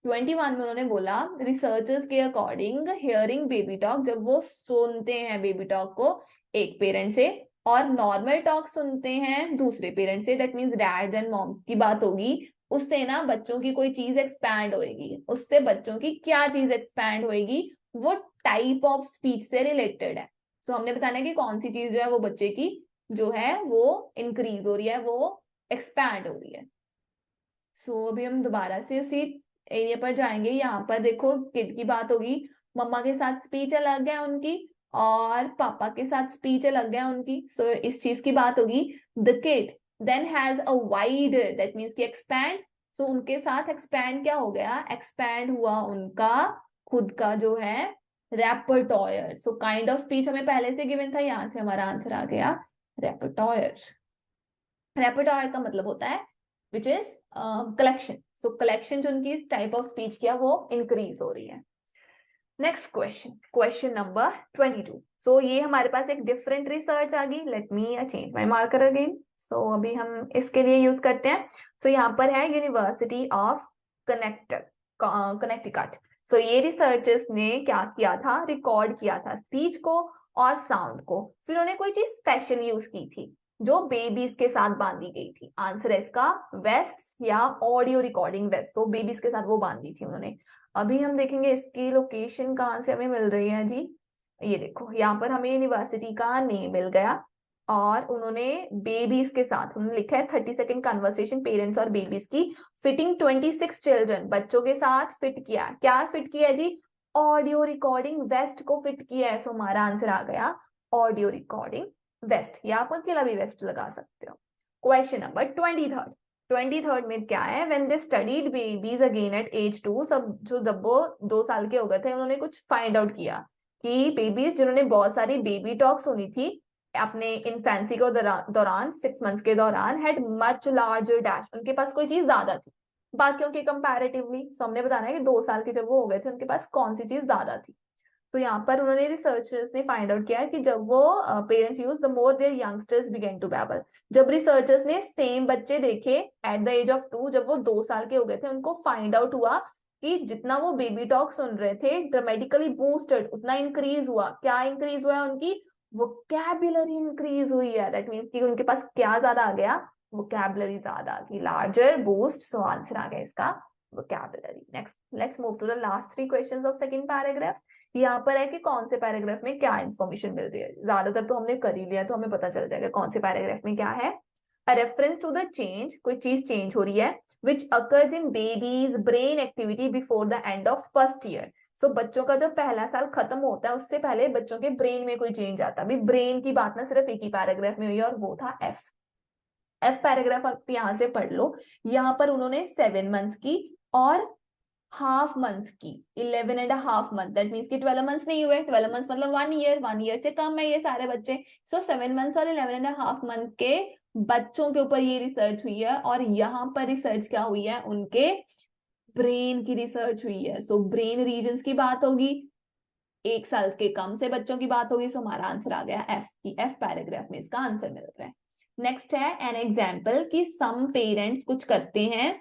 21 में उन्होंने बोला रिसर्चर्स के अकॉर्डिंग हियरिंग बेबी टॉक, जब वो सुनते हैं बेबी टॉक को एक पेरेंट से और नॉर्मल टॉक सुनते हैं दूसरे पेरेंट से, that means dad and mom की बात होगी, उससे ना बच्चों की कोई चीज एक्सपैंड होएगी। उससे बच्चों की क्या चीज एक्सपैंड होएगी, वो टाइप ऑफ स्पीच से रिलेटेड है। सो हमने बताना है कि कौन सी चीज जो है वो बच्चे की जो है वो इंक्रीज हो रही है, वो एक्सपैंड हो रही है। सो अभी हम दोबारा से उसी एरिया पर जाएंगे। यहाँ पर देखो किड की बात होगी, मम्मा के साथ स्पीच अलग है उनकी और पापा के साथ स्पीच अलग है उनकी। सो इस चीज की बात होगी। The kid then has a wide, that means कि एक्सपैंड। सो उनके साथ एक्सपैंड क्या हो गया, एक्सपैंड हुआ उनका खुद का जो है रेपर्टोयर। सो काइंड ऑफ स्पीच हमें पहले से गिवन था, यहाँ से हमारा आंसर आ गया रेपर्टोयर। रेपर्टोयर का मतलब होता है which is collection. So collection जो उनकी टाइप ऑफ स्पीच किया वो इंक्रीज हो रही है। Next question, question number 22। So ये हमारे पास एक डिफरेंट रिसर्च आ गई। Let me change my marker again. So अभी हम इसके लिए यूज करते हैं। सो यहाँ पर है यूनिवर्सिटी ऑफ कनेक्टिकट। सो ये रिसर्चर्स ने क्या किया था, रिकॉर्ड किया था स्पीच को और साउंड को। फिर उन्होंने कोई चीज स्पेशल यूज की थी जो बेबीज के साथ बांधी गई थी। आंसर है इसका वेस्ट या ऑडियो रिकॉर्डिंग वेस्ट। तो बेबीज के साथ वो बांधी थी उन्होंने। अभी हम देखेंगे इसकी लोकेशन कहाँ से हमें मिल रही है जी। ये देखो यहाँ पर हमें यूनिवर्सिटी का नेम मिल गया और उन्होंने बेबीज के साथ उन्होंने लिखा है 30 सेकेंड कन्वर्सेशन पेरेंट्स और बेबीज की फिटिंग 26 चिल्ड्रन, बच्चों के साथ फिट किया। क्या फिट किया है जी, ऑडियो रिकॉर्डिंग वेस्ट को फिट किया है। सो हमारा आंसर आ गया ऑडियो रिकॉर्डिंग वेस्ट, या आप अकेला भी वेस्ट लगा सकते हो। क्वेश्चन नंबर 23rd में क्या है, when they studied babies again at age 2, सब जो जब वो 2 साल के हो गए थे, उन्होंने कुछ फाइंड आउट किया कि बेबीज जिन्होंने बहुत सारी बेबी टॉक सुनी थी अपने इन्फेंसी के दौरान 6 मंथ्स के दौरान, हैड मच लार्जर डैश, उनके पास कोई चीज ज्यादा थी बाकियों के कंपैरेटिवली। सो हमने बताना है कि 2 साल के जब वो हो गए थे उनके पास कौन सी चीज ज्यादा थी। तो यहाँ पर उन्होंने रिसर्चर्स ने फाइंड आउट किया है कि जब वो parents use the more their youngsters begin to babble, जब रिसर्चर्स ने सेम बच्चे देखे एट द एज ऑफ 2, जब वो 2 साल के हो गए थे, उनको फाइंड आउट हुआ कि जितना वो बेबी टॉक सुन रहे थे ड्रामेटिकली बूस्टेड, उतना इंक्रीज हुआ। क्या इंक्रीज हुआ है? उनकी वोकैबुलरी इंक्रीज हुई है। दैट मीन्स कि उनके पास क्या ज्यादा आ गया? वोकैबुलरी ज्यादा की, लार्जर बूस्ट। सो आंसर आ गया इसका vocabulary. Next let's move to the last 3 questions of second paragraph. यहाँ पर है कि कौन से पैराग्राफ में क्या इन्फॉर्मेशन मिल रही है। ज्यादातर तो हमने कर ही लिया, तो हमें पता चल जाएगा कौन से पैराग्राफ में क्या है। A reference to the change, कोई चीज चेंज हो रही है, which occurs in babies brain activity before the end of first year. So बच्चों का जब पहला साल खत्म होता है उससे पहले बच्चों के ब्रेन में कोई चेंज आता है। अभी ब्रेन की बात ना सिर्फ एक ही पैराग्राफ में हुई है और वो था एफ पैराग्राफ। आप यहाँ से पढ़ लो। यहाँ पर उन्होंने 7 मंथ्स की और हाफ मंथ की, 11.5 मंथ, दैट मीन्स कि 12 मंथ्स नहीं हुए। 12 मंथ्स मतलब 1 ईयर, 1 ईयर से कम है ये सारे बच्चे। सो 7 मंथ्स और 11.5 मंथ के बच्चों के ऊपर ये रिसर्च हुई है। और यहाँ पर रिसर्च क्या हुई है? उनके ब्रेन की रिसर्च हुई है। सो ब्रेन रीजन्स की बात होगी, 1 साल के कम से बच्चों की बात होगी। सो हमारा आंसर आ गया एफ की, एफ पैराग्राफ में इसका आंसर मिल रहा है। नेक्स्ट है एन एग्जाम्पल कि सम पेरेंट्स कुछ करते हैं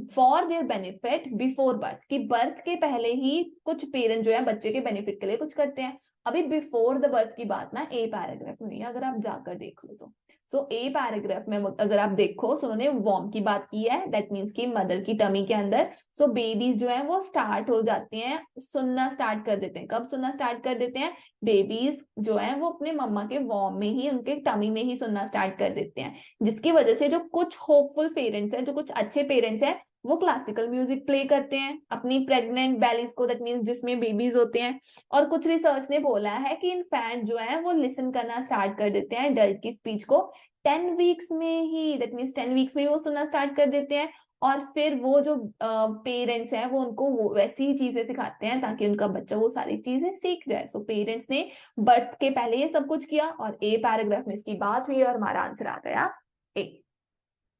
for their benefit before birth, कि बर्थ के पहले ही कुछ पेरेंट जो है बच्चे के बेनिफिट के लिए कुछ करते हैं। अभी बिफोर द बर्थ की बात ना ए पैराग्राफ में है, अगर आप जाकर देख लो तो। सो ए पैराग्राफ में अगर आप देखो तो उन्होंने वॉर्म की बात की है, दैट मीन्स कि मदर की टमी के अंदर। सो बेबीज जो है वो स्टार्ट हो जाती हैं, सुनना स्टार्ट कर देते हैं। कब सुनना स्टार्ट कर देते हैं? बेबीज जो है वो अपने मम्मा के वॉर्म में ही, उनके टमी में ही सुनना स्टार्ट कर देते हैं। जिसकी वजह से जो कुछ होपफुल पेरेंट्स हैं, जो कुछ अच्छे पेरेंट्स हैं, वो क्लासिकल म्यूजिक प्ले करते हैं अपनी प्रेग्नेंट बेलीज को, दैट मीन्स जिसमें बेबीज होते हैं। और कुछ रिसर्च ने बोला है कि इनफैंट जो है वो लिसन करना स्टार्ट कर देते हैं एडल्ट की स्पीच को 10 वीक्स में ही, दैट मीन्स 10 वीक्स में वो सुनना स्टार्ट कर देते हैं। और फिर वो जो पेरेंट्स हैं वो उनको वो वैसी ही चीजें सिखाते हैं ताकि उनका बच्चा वो सारी चीजें सीख जाए। सो पेरेंट्स ने बर्थ के पहले ये सब कुछ किया और ए पैराग्राफ में इसकी बात हुई और हमारा आंसर आ गया A.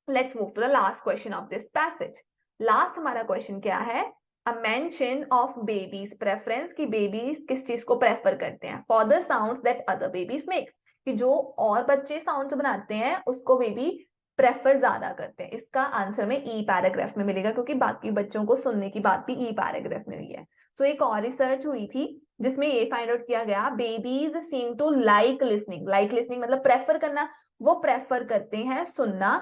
Let's move to the last question of this passage. Last हमारा क्वेश्चन क्या है? A mention of babies preference, की बेबीज किस चीज को प्रेफर करते हैं for the sounds that other babies make, कि जो और बच्चे साउंड्स बनाते हैं उसको बेबी प्रेफर ज्यादा करते हैं। इसका आंसर में ई पैराग्राफ में मिलेगा क्योंकि बाकी बच्चों को सुनने की बात भी ई पैराग्राफ में हुई है। सो एक और रिसर्च हुई थी जिसमें ये फाइंड आउट किया गया, babies seem to like listening, like listening मतलब प्रेफर करना, वो प्रेफर करते हैं सुनना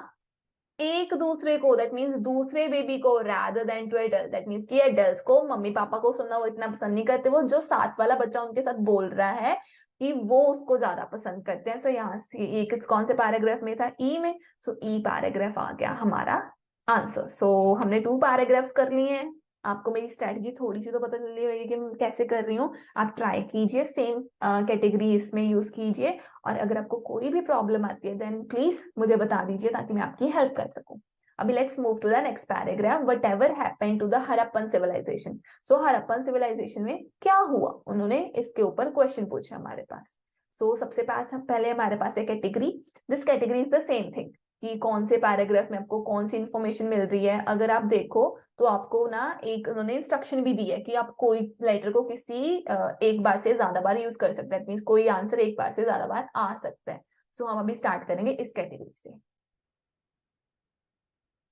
एक दूसरे को, दैट मीन्स दूसरे बेबी को, rather than to adult, that means कि एडल्ट्स को, मम्मी पापा को सुनना वो इतना पसंद नहीं करते, वो जो साथ वाला बच्चा उनके साथ बोल रहा है कि वो उसको ज्यादा पसंद करते हैं। सो यहाँ से एक कौन से पैराग्राफ में था? ई में। सो ई पैराग्राफ आ गया हमारा आंसर। सो हमने 2 पैराग्राफ्स कर लिए हैं। आपको मेरी स्ट्रेटजी थोड़ी सी तो पता चल रही होगी कि मैं कैसे कर रही हूँ। आप ट्राई कीजिए, सेम कैटेगरी इसमें यूज कीजिए। और अगर आपको कोई भी प्रॉब्लम आती है देन प्लीज मुझे बता दीजिए ताकि मैं आपकी हेल्प कर सकूं। अभी let's move to the next paragraph. Whatever happened to the Harappan civilisation. So Harappan civilisation में क्या हुआ, उन्होंने इसके ऊपर क्वेश्चन पूछा हमारे पास। सो सबसे पास पहले हमारे पास है category. This category is the same thing कि कौन से पैराग्राफ में आपको कौन सी इंफॉर्मेशन मिल रही है। अगर आप देखो तो आपको ना एक उन्होंने इंस्ट्रक्शन भी दी है कि आप कोई लेटर को किसी एक बार से ज्यादा बार यूज कर सकते हैं, मीन्स कोई आंसर एक बार से ज्यादा बार आ सकता है। सो हम अभी स्टार्ट करेंगे इस कैटेगरी से।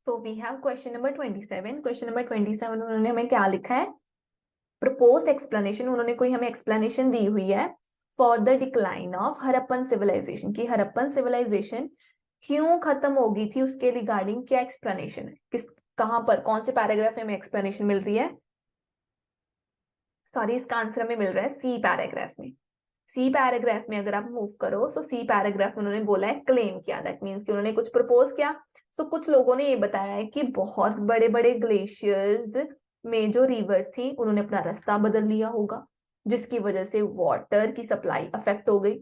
तो we have question number 27। Question number 27 उन्होंने हमें क्या लिखा है? प्रपोज्ड एक्सप्लेनेशन, उन्होंने कोई हमें एक्सप्लेनेशन दी हुई है for the decline of Harappan civilisation, की हरप्पन सिविलाइजेशन क्यों खत्म होगी थी, उसके रिगार्डिंग क्या एक्सप्लेनेशन है, किस कहां पर कौन से पैराग्राफ में हमें एक्सप्लेनेशन मिल रही है? सॉरी, इसका आंसर हमें मिल रहा है सी पैराग्राफ में। सी पैराग्राफ में अगर आप मूव करो तो सी पैराग्राफ में उन्होंने बोला है, क्लेम किया, दैट मीन्स कि उन्होंने कुछ प्रपोज किया। सो कुछ लोगों ने ये बताया है कि बहुत बड़े बड़े ग्लेशियर्स में जो रिवर्स थी उन्होंने अपना रास्ता बदल लिया होगा जिसकी वजह से वाटर की सप्लाई अफेक्ट हो गई।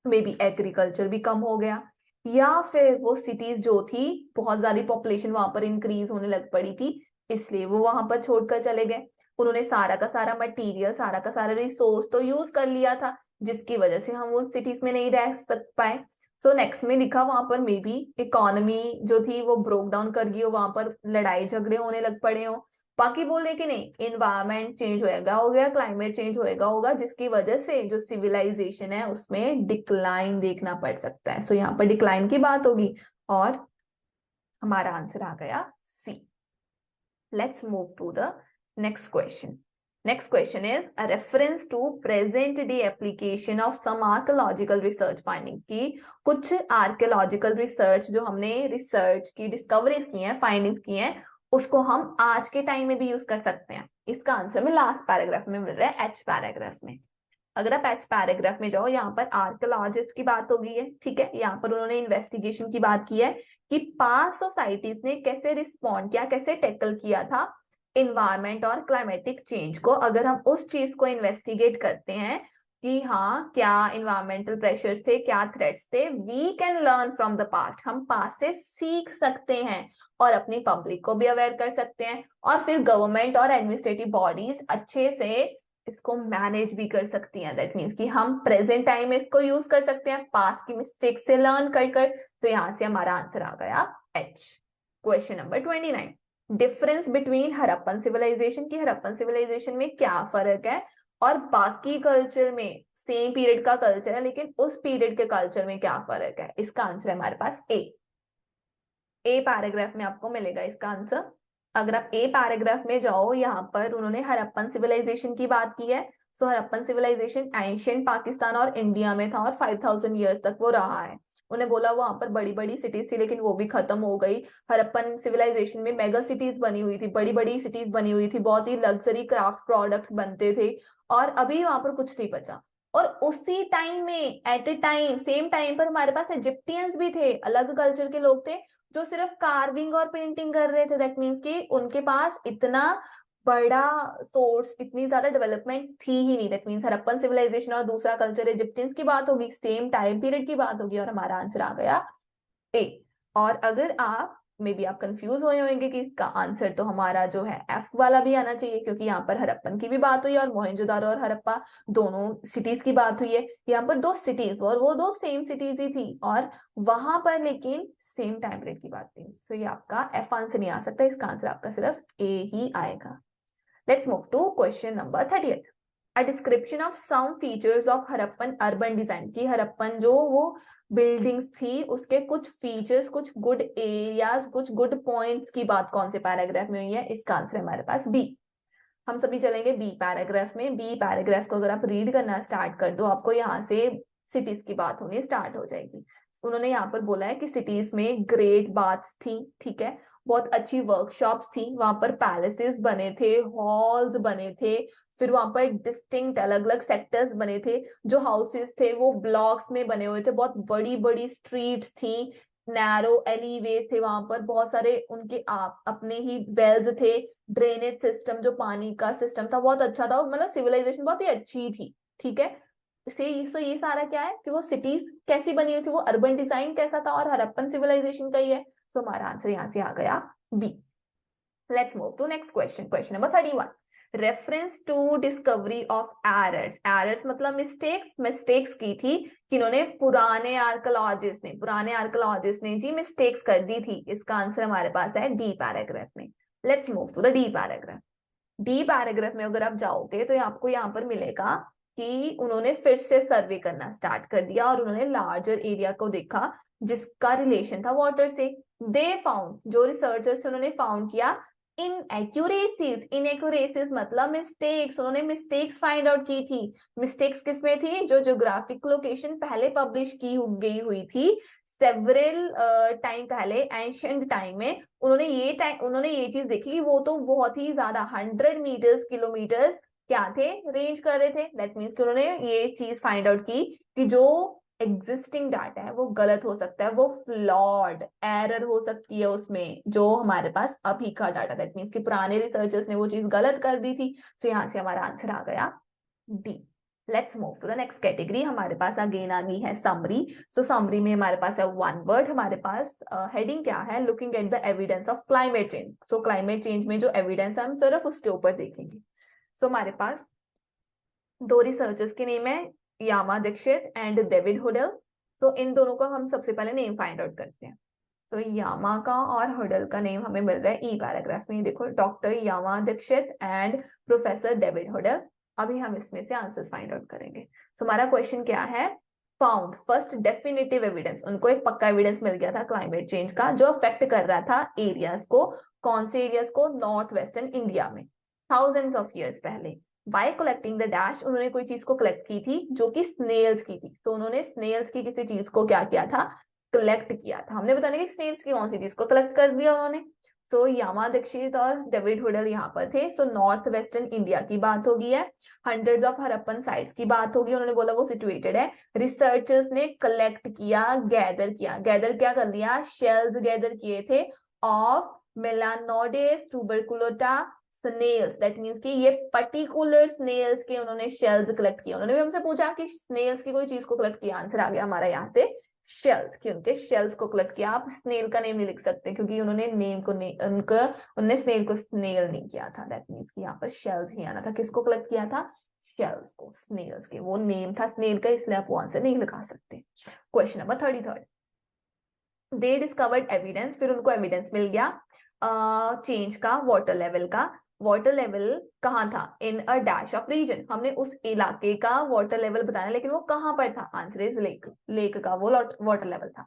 मे बी एग्रीकल्चर भी कम हो गया, या फिर वो सिटीज जो थी बहुत ज्यादा पॉपुलेशन वहां पर इंक्रीज होने लग पड़ी थी, इसलिए वो वहां पर छोड़कर चले गए। उन्होंने सारा का सारा मटेरियल, सारा का सारा रिसोर्स तो यूज कर लिया था, जिसकी वजह से हम वो सिटीज में नहीं रह सक पाए। सो नेक्स्ट में लिखा वहां पर मे बी इकोनॉमी जो थी वो ब्रोक डाउन कर गई हो, वहां पर लड़ाई झगड़े होने लग पड़े हो। बाकी बोल रहे कि नहीं, इन्वायरमेंट चेंज होएगा, हो गया क्लाइमेट चेंज होगा जिसकी वजह से जो सिविलाइजेशन है उसमें डिक्लाइन देखना पड़ सकता है। सो यहाँ पर डिक्लाइन की बात होगी और हमारा आंसर आ गया C. Let's move to the next question. Next question is a reference to present day application of some archaeological research finding, की कुछ archaeological research जो हमने रिसर्च की डिस्कवरीज की हैं, फाइंडिंग्स की हैं, उसको हम आज के टाइम में भी यूज कर सकते हैं। इसका आंसर में लास्ट पैराग्राफ में मिल रहा है, एच पैराग्राफ में। अगर आप एच पैराग्राफ में जाओ, यहाँ पर आर्कियोलॉजिस्ट की बात हो गई है, ठीक है। यहाँ पर उन्होंने इन्वेस्टिगेशन की बात की है कि पास्ट सोसाइटीज ने कैसे रिस्पॉन्ड किया, कैसे टैकल किया था इन्वायरमेंट और क्लाइमेटिक चेंज को। अगर हम उस चीज को इन्वेस्टिगेट करते हैं कि हाँ क्या इन्वायरमेंटल प्रेशर्स थे, क्या थ्रेट्स थे, we can learn from the past, हम पास्ट से सीख सकते हैं और अपनी पब्लिक को भी अवेयर कर सकते हैं, और फिर गवर्नमेंट और एडमिनिस्ट्रेटिव बॉडीज अच्छे से इसको मैनेज भी कर सकती हैं। दैट मीन्स कि हम प्रेजेंट टाइम में इसको यूज कर सकते हैं पास्ट की मिस्टेक से लर्न कर कर। तो यहाँ से हमारा आंसर आ गया H. Question number 29, difference between Harappan civilisation, की हड़प्पन सिविलाइजेशन में क्या फर्क है और बाकी कल्चर में, सेम पीरियड का कल्चर है लेकिन उस पीरियड के कल्चर में क्या फर्क है। इसका आंसर है हमारे पास ए पैराग्राफ में आपको मिलेगा इसका आंसर। अगर आप ए पैराग्राफ में जाओ, यहाँ पर उन्होंने हड़प्पन सिविलाइजेशन की बात की है। सो हड़प्पन सिविलाइजेशन एंशिएंट पाकिस्तान और इंडिया में था और 5000 ईयर्स तक वो रहा है। उन्हें बोला वहां पर बड़ी बड़ी सिटीज थी लेकिन वो भी खत्म हो गई। हड़प्पन सिविलाइजेशन में मेगा सिटीज बनी हुई थी, बड़ी बड़ी सिटीज बनी हुई थी, बहुत ही लग्जरी क्राफ्ट प्रोडक्ट्स बनते थे, और अभी वहां पर कुछ नहीं बचा। और उसी टाइम में, at a time, same time पर हमारे पास इजिप्टियंस भी थे, अलग कल्चर के लोग थे जो सिर्फ कार्विंग और पेंटिंग कर रहे थे। दैट मीन्स कि उनके पास इतना बड़ा सोर्स, इतनी ज्यादा डेवलपमेंट थी ही नहीं। दैट मीन्स हड़प्पन सिविलाइजेशन और दूसरा कल्चर इजिप्टियंस की बात होगी, सेम टाइम पीरियड की बात होगी, और हमारा आंसर आ गया ए। और अगर आप मे बी आप कंफ्यूज हुए होंगे कि इसका आंसर तो हमारा जो है एफ वाला भी आना चाहिए, क्योंकि यहाँ पर हड़प्पन की भी बात हुई और मोहनजोदारो और हड़प्पा दोनों सिटीज की बात हुई है। यहाँ पर दो सिटीज और वो दो सेम सिटीज ही थी, और वहां पर लेकिन सेम टाइम पीरियड की बात थी। सो ये आपका एफ आंसर नहीं आ सकता, इसका आंसर आपका सिर्फ ए ही आएगा। Let's move to question number 30, a description of some features of Harappan urban design, की हड़प्पन जो वो बिल्डिंग्स थी उसके कुछ फीचर्स, कुछ गुड एरियाज, कुछ गुड पॉइंट्स की बात कौन से पैराग्राफ में हुई है। इसका आंसर है हमारे पास बी। हम सभी चलेंगे बी पैराग्राफ में। बी पैराग्राफ को अगर आप रीड करना स्टार्ट कर दो, आपको यहाँ से सिटीज की बात होनी स्टार्ट हो जाएगी। उन्होंने यहाँ पर बोला है कि सिटीज में ग्रेट बाथ्स थी, ठीक है, बहुत अच्छी वर्कशॉप्स थी, वहां पर पैलेसेस बने थे, हॉल्स बने थे, फिर वहां पर डिस्टिंक्ट अलग अलग सेक्टर्स बने थे, जो हाउसेस थे वो ब्लॉक्स में बने हुए थे, बहुत बड़ी बड़ी स्ट्रीट्स थी, नैरो एलीवे थे, वहां पर बहुत सारे उनके आप अपने ही वेल्स थे, ड्रेनेज सिस्टम जो पानी का सिस्टम था बहुत अच्छा था, मतलब सिविलाइजेशन बहुत ही अच्छी थी, ठीक है। सो ये सारा क्या है कि वो सिटीज कैसी बनी हुई थी, वो अर्बन डिजाइन कैसा था, और हड़प्पन सिविलाइजेशन का ही है। सो हमारा आंसर यहाँ से आ गया B. Let's move to next question. Question number 31, reference to discovery of errors. Errors मतलब मिस्टेक्स, मिस्टेक्स की थी किन्होंने, पुराने आर्कोलॉजिस्ट ने जी मिस्टेक्स कर दी थी। इसका आंसर हमारे पास है डी पैराग्राफ में। Let's move to the D paragraph. D paragraph में अगर आप जाओगे तो आपको यहाँ पर मिलेगा कि उन्होंने फिर से सर्वे करना स्टार्ट कर दिया और उन्होंने लार्जर एरिया को देखा जिसका रिलेशन था वाटर से। दे फाउंड, जो रिसर्चर्स थे उन्होंने फाउंड किया इनएक्यूरेसीज। इनएक्यूरेसीज मतलब मिस्टेक्स, उन्होंने मिस्टेक्स फाइंड आउट की थी। मिस्टेक्स किसमें थी, जो ज्योग्राफिक लोकेशन पहले पब्लिश की गई हुई थी सेवरल टाइम पहले, एंशिएंट टाइम में, उन्होंने ये चीज देखी, वो तो बहुत ही ज्यादा 100 मीटर्स किलोमीटर्स क्या थे, रेंज कर रहे थे। दैट मीन्स कि उन्होंने ये चीज फाइंड आउट की कि जो एग्जिस्टिंग डाटा है वो गलत हो सकता है, वो फ्लॉड, एरर हो सकती है उसमें जो हमारे पास अभी का डाटा। दैट मीन्स कि पुराने रिसर्चर्स ने वो चीज गलत कर दी थी। तो यहाँ से हमारा आंसर आ गया D. Let's move to the next category. हमारे पास अगेन आ गई है समरी। सो समरी में हमारे पास है वन वर्ड। हमारे पास हेडिंग क्या है, looking at the evidence of climate change. So climate change में जो एविडेंस है हम सिर्फ उसके ऊपर देखेंगे। सो हमारे पास दो रिसर्चर्स के नेम है, यामा दीक्षित एंड डेविड हुडल। तो इन दोनों का हम सबसे पहले नेम फाइंड आउट करते हैं। तो यामा का और हुडल का नेम हमें मिल रहा है ई पैराग्राफ में। देखो, doctor Yama Dikshit and professor David हुडल। अभी हम इसमें से आंसर्स फाइंड आउट करेंगे। सो हमारा क्वेश्चन क्या है, फाउंड फर्स्ट डेफिनेटिव एविडेंस। उनको एक पक्का एविडेंस मिल गया था क्लाइमेट चेंज का जो अफेक्ट कर रहा था एरियाज को। कौन से एरियाज को, नॉर्थ वेस्टर्न इंडिया में, थाउजेंड्स ऑफ ईयर्स पहले। बाय कलेक्टिंग द डैश, उन्होंने कोई चीज को कलेक्ट की थी जो कि स्नेल्स की थी। तो उन्होंने स्नेल्स की किसी चीज को क्या किया था, कलेक्ट किया था। हमने बताया कि स्नेल्स की कौन सी चीज को कलेक्ट कर दिया उन्होंने। सो यामा दीक्षित और डेविड हुडल यहाँ पर थे। सो नॉर्थ वेस्टर्न इंडिया की बात होगी है, हंड्रेड्स ऑफ हरप्पन साइट्स की बात होगी। उन्होंने बोला वो सिचुएटेड है। रिसर्चर्स ने कलेक्ट किया, गैदर किया, गैदर क्या कर लिया, शेल्स गैदर किए थे ऑफ मेलानोडेस ट्यूबरकुलोटा स्नेल्स। दैट मीन्स कि ये पर्टिकुलर स्नेल्स के उन्होंने शेल्स कलेक्ट किया। उन्होंने भी हमसे पूछा कि स्नेल्स की कोई चीज को कलेक्ट किया, आंसर आ गया हमारा यहाँ से शेल्स की, उनके शेल्स को कलेक्ट किया। आप स्नेल का नेम नहीं लिख सकते क्योंकि उन्होंने नेम को उन्होंने स्नेल को स्नेल नहीं किया था। दैट मीन्स कि यहाँ पर शेल्स ही आना था। किसको कलेक्ट किया था, शेल्स को, स्नेल्स के। वो नेम था स्नेल का, इसलिए आप वो आंसर नहीं लगा सकते। क्वेश्चन नंबर 33, दे डिस्कवर्ड एविडेंस। फिर उनको एविडेंस मिल गया चेंज का, वाटर लेवल का। वाटर लेवल कहाँ था, इन अ डैश ऑफ रीजन। हमने उस इलाके का वाटर लेवल बताना, लेकिन वो कहाँ पर था, आंसर इज लेक। लेक का वो वाटर लेवल था।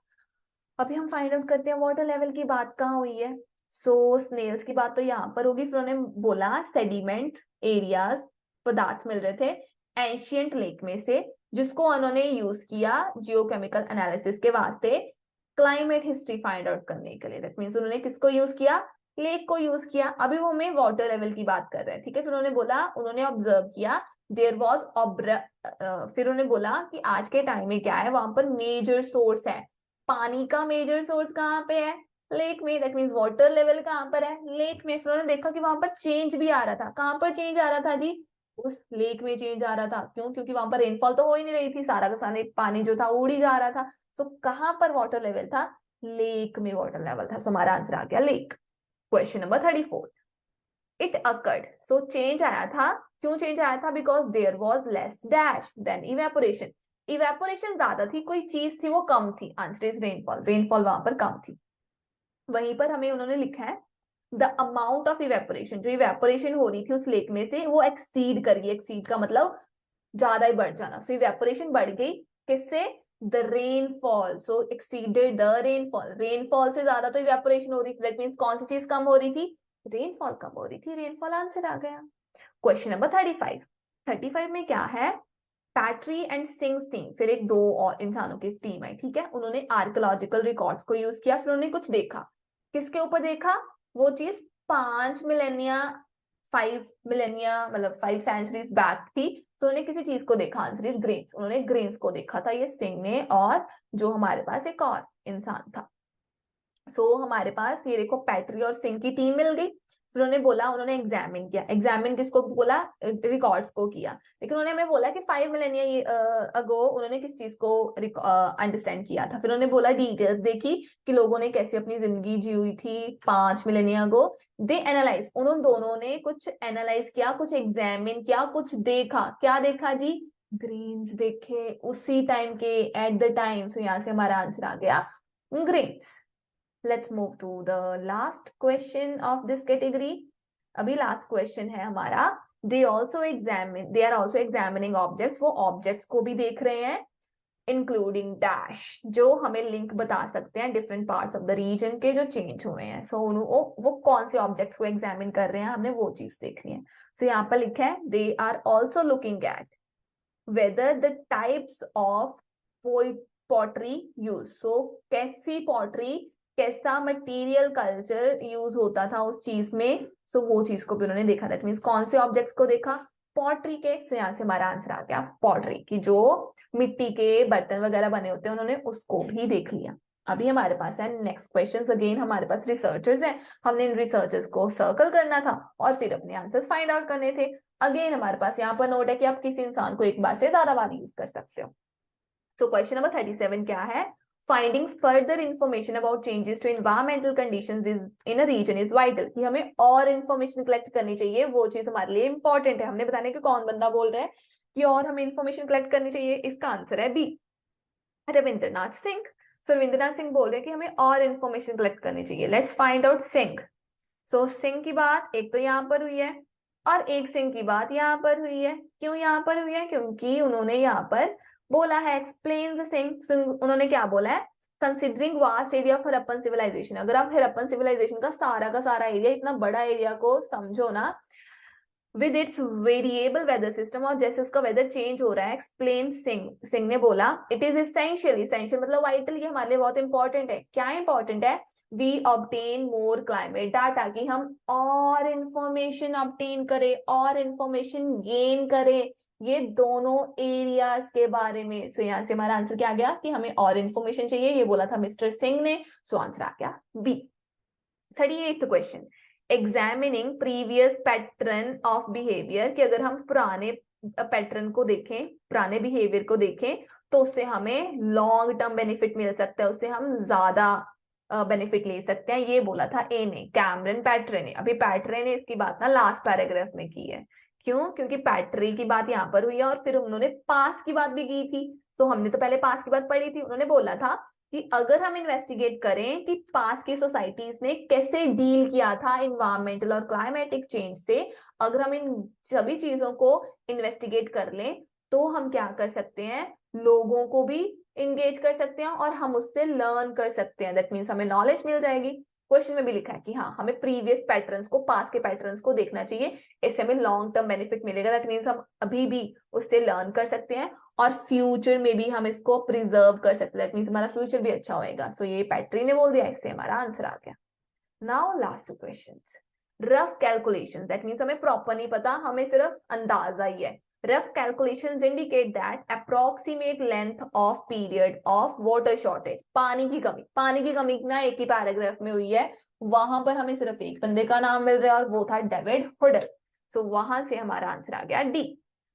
अभी हम फाइंड आउट करते हैं वाटर लेवल की बात कहाँ हुई है। सो स्नेल्स की बात तो यहाँ पर होगी। फिर उन्होंने बोला सेडिमेंट एरियाज, पदार्थ मिल रहे थे एंशियंट लेक में से, जिसको उन्होंने यूज किया जियोकेमिकल एनालिसिस के वास्ते, क्लाइमेट हिस्ट्री फाइंड आउट करने के लिए। दैट मीन्स उन्होंने किसको यूज किया, लेक को यूज किया। अभी वो हमें वाटर लेवल की बात कर रहे हैं, ठीक है। फिर उन्होंने बोला, उन्होंने ऑब्जर्व किया देयर वॉज फिर उन्होंने बोला कि आज के टाइम में क्या है, वहां पर मेजर सोर्स है पानी का। मेजर सोर्स कहाँ पे है, लेक में। दैट मीन्स वाटर लेवल कहाँ पर है, लेक में। फिर उन्होंने देखा कि वहां पर चेंज भी आ रहा था। कहाँ पर चेंज आ रहा था जी, उस लेक में चेंज आ रहा था। क्यों, क्योंकि वहां पर रेनफॉल तो हो ही नहीं रही थी, सारा का सारा पानी जो था उड़ ही जा रहा था। सो कहाँ पर वाटर लेवल था, लेक में वाटर लेवल था। सो हमारा आंसर आ गया lake. Question number 34, it occurred. So change आया था। क्यों चेंज आया था, because there was less dash than evaporation. Evaporation ज्यादा थी, कोई चीज थी वो कम थी, आंसर इज रेनफॉल। रेनफॉल वहां पर कम थी। वहीं पर हमें उन्होंने लिखा है द अमाउंट ऑफ इवेपोरेशन, जो इवेपोरेशन हो रही थी उस लेक में से वो एक्सीड कर गई। एक्सीड का मतलब ज्यादा ही बढ़ जाना। सो इवेपोरेशन बढ़ गई किससे, the rainfall. So exceeded the rainfall. Rainfall से ज्यादा तो इवेपोरेशन हो रही थी। दैट मीन्स कौन सी चीज कम हो रही थी, रेनफॉल कम हो रही थी। रेनफॉल आंसर आ गया। क्वेश्चन नंबर 35, 35 में क्या है, पैट्री एंड सिंग्स टीम। फिर एक दो और इंसानों की टीम है, ठीक है। उन्होंने आर्कियोलॉजिकल रिकॉर्ड्स को यूज किया। फिर उन्होंने कुछ देखा, किसके ऊपर देखा, वो चीज 5 मिलेनिया 5 मिलेनिया मतलब 5 सेंचुरीज बैक थी। तो उन्होंने किसी चीज को देखा, आंसर इज ग्रेन्स। उन्होंने ग्रेन्स को देखा था, ये सिंह ने, और जो हमारे पास एक और इंसान था। सो हमारे पास ये देखो पैट्री और सिंह की टीम मिल गई। फिर उन्होंने बोला, उन्होंने एग्जामिन किया। एग्जामिन किसको बोला, रिकॉर्ड्स को किया। लेकिन उन्होंने हमें बोला कि 5 मिलेनिया अगो उन्होंने किस चीज को अंडरस्टैंड किया था। फिर उन्होंने बोला, डिटेल्स देखी कि लोगों ने कैसे अपनी जिंदगी जी हुई थी 5 मिलेनिया अगो। दे एनालाइज, उन दोनों ने कुछ एनालाइज किया, कुछ एग्जामिन किया, कुछ देखा। क्या देखा जी, ग्रेन्स देखे उसी टाइम के, एट द टाइम। सो यहाँ से हमारा आंसर आ गया grains. Let's move to the last question of this category. अभी लास्ट क्वेश्चन है हमारा, they are also examining objects. वो ऑब्जेक्ट्स को भी देख रहे हैं, इंक्लूडिंग डैश, जो हमें लिंक बता सकते हैं different parts of the region के जो चेंज हुए हैं। सो वो कौन से ऑब्जेक्ट्स को एग्जामिन कर रहे हैं, हमने वो चीज देखनी है। सो यहाँ पर लिखा है, they are also looking at whether the types of pottery use. So कैसी पॉटरी, कैसा मटेरियल कल्चर यूज होता था उस चीज में। सो वो चीज को भी उन्होंने देखा। दैट मीन्स कौन से ऑब्जेक्ट्स को देखा, पॉटरी के। सो यहाँ से हमारा आंसर आ गया पॉटरी की, जो मिट्टी के बर्तन वगैरह बने होते हैं, उन्होंने उसको भी देख लिया। अभी हमारे पास है नेक्स्ट क्वेश्चंस। अगेन हमारे पास रिसर्चर्स हैं, हमने इन रिसर्चर्स को सर्कल करना था और फिर अपने आंसर्स फाइंड आउट करने थे। अगेन हमारे पास यहाँ पर नोट है कि आप किसी इंसान को एक बार से ज्यादा बार यूज कर सकते हो। सो क्वेश्चन नंबर 37 क्या है? Finding further information about changes to environmental conditions in a region is vital. कि हमें और इंफॉर्मेशन कलेक्ट करनी चाहिए, वो चीज हमारे लिए इंपॉर्टेंट है। हमने बताने कि कौन बंदा बोल रहा है कि और हमें इंफॉर्मेशन कलेक्ट करनी चाहिए। इसका आंसर है बी, रविंद्रनाथ सिंह। सो रविंद्रनाथ सिंह बोल रहे हैं कि हमें और इंफॉर्मेशन कलेक्ट करनी चाहिए। Let's find out Singh. So Singh की बात एक तो यहाँ पर हुई है और एक सिंह की बात यहाँ पर हुई है। क्यों यहाँ पर हुई है? क्योंकि उन्होंने यहाँ पर बोला है एक्सप्लेन द सिंह। उन्होंने क्या बोला है? Considering vast area of Harappan civilisation. अगर आप हरप्पन सिविलाइजेशन का सारा एरिया, इतना बड़ा एरिया को समझो ना, with its variable weather system, और जैसे उसका वेदर चेंज हो रहा है, एक्सप्लेन सिंह। सिंह ने बोला इट इज इसेंशियल, इसेंशियल मतलब वाइटल, ये हमारे लिए बहुत इंपॉर्टेंट है। क्या इंपॉर्टेंट है? We obtain more climate data, कि हम और इंफॉर्मेशन ऑब्टेन करें और इंफॉर्मेशन गेन करें ये दोनों एरियाज के बारे में। सो यहाँ से हमारा आंसर क्या आ गया कि हमें और इंफॉर्मेशन चाहिए, ये बोला था मिस्टर सिंह ने। सो आंसर आ गया B. 38th question, examining previous pattern of behaviour. कि अगर हम पुराने पैटर्न को देखें, पुराने बिहेवियर को देखें, तो उससे हमें लॉन्ग टर्म बेनिफिट मिल सकता है, उससे हम ज्यादा बेनिफिट ले सकते हैं। ये बोला था ए ने, कैमरन पैटरे ने। अभी पैटरे ने इसकी बात ना लास्ट पैराग्राफ में की है। क्यों? क्योंकि पैटरे की बात यहाँ पर हुई है और फिर उन्होंने पास्ट की बात भी की थी। तो हमने तो पहले पास्ट की बात पढ़ी थी। उन्होंने बोला था कि अगर हम इन्वेस्टिगेट करें कि पास्ट की सोसाइटीज ने कैसे डील किया था इन्वायरमेंटल और क्लाइमेटिक चेंज से, अगर हम इन सभी चीजों को इन्वेस्टिगेट कर लें तो हम क्या कर सकते हैं? लोगों को भी इंगेज कर सकते हैं और हम उससे लर्न कर सकते हैं। दैट मीन्स हमें नॉलेज मिल जाएगी। क्वेश्चन में भी लिखा है कि हाँ, हमें प्रीवियस पैटर्न्स को, पास्ट के पैटर्न्स को देखना चाहिए, इससे हमें लॉन्ग टर्म बेनिफिट मिलेगा। दैट मीन्स हम अभी भी उससे लर्न कर सकते हैं और फ्यूचर में भी हम इसको प्रिजर्व कर सकते हैं। दैट मीन्स हमारा फ्यूचर भी अच्छा होएगा। सो ये पैट्री ने बोल दिया, इससे हमारा आंसर आ गया। Now last two questions. Rough calculation, that means हमें प्रॉपर नहीं पता, हमें सिर्फ अंदाजा ही है। Rough calculations indicate that approximate length of period of water shortage. पानी की कमी, पानी की कमी ना एक ही पैराग्राफ में हुई है, वहां पर हमें सिर्फ एक बंदे का नाम मिल रहा है और वो था डेविड हुडल। सो वहां से हमारा आंसर आ गया D.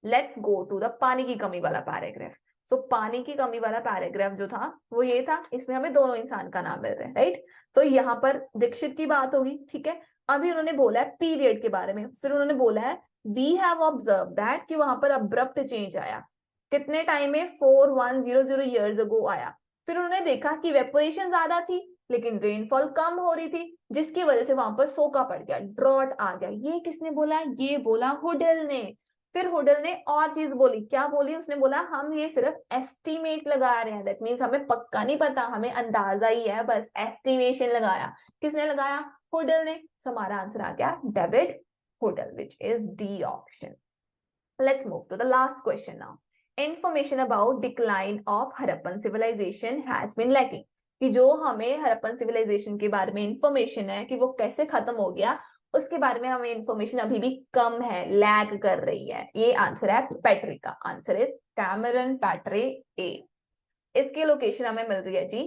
Let's go to the पानी की कमी वाला पैराग्राफ। सो पानी की कमी वाला पैराग्राफ जो था वो ये था, इसमें हमें दोनों इंसान का नाम मिल रहा है, राइट? तो यहाँ पर दीक्षित की बात होगी, ठीक है। अभी उन्होंने बोला है पीरियड के बारे में, फिर उन्होंने बोला है वी हैव ऑब्जर्व दैट, कि वहां पर अब्रप्ट चेंज आया। कितने टाइम में? 4100 ईयर्स अगो आया। फिर उन्होंने देखा कि वेपोरेशन ज्यादा थी लेकिन रेनफॉल कम हो रही थी, जिसकी वजह से वहां पर सोका पड़ गया, ड्रॉट आ गया। ये किसने बोला? ये बोला हुडल ने। फिर हुडल ने और चीज बोली, क्या बोली? उसने बोला हम ये सिर्फ एस्टिमेट लगा रहे हैं। दैट मीन्स हमें पक्का नहीं पता, हमें अंदाजा ही है, बस एस्टिमेशन लगाया। किसने लगाया? हुडल ने। सो हमारा आंसर आ गया डेविड हुडल, which is D option. Let's move to the last question now. Information about decline of Harappan civilization has been lacking. कि जो हमें हरप्पन सिविलाइजेशन के बारे में इंफॉर्मेशन है कि वो कैसे खत्म हो गया, उसके बारे में हमें इंफॉर्मेशन अभी भी कम है, लैग कर रही है। ये आंसर है पैट्री का। Answer is Cameron Petrie A. इसकी लोकेशन हमें मिल रही है जी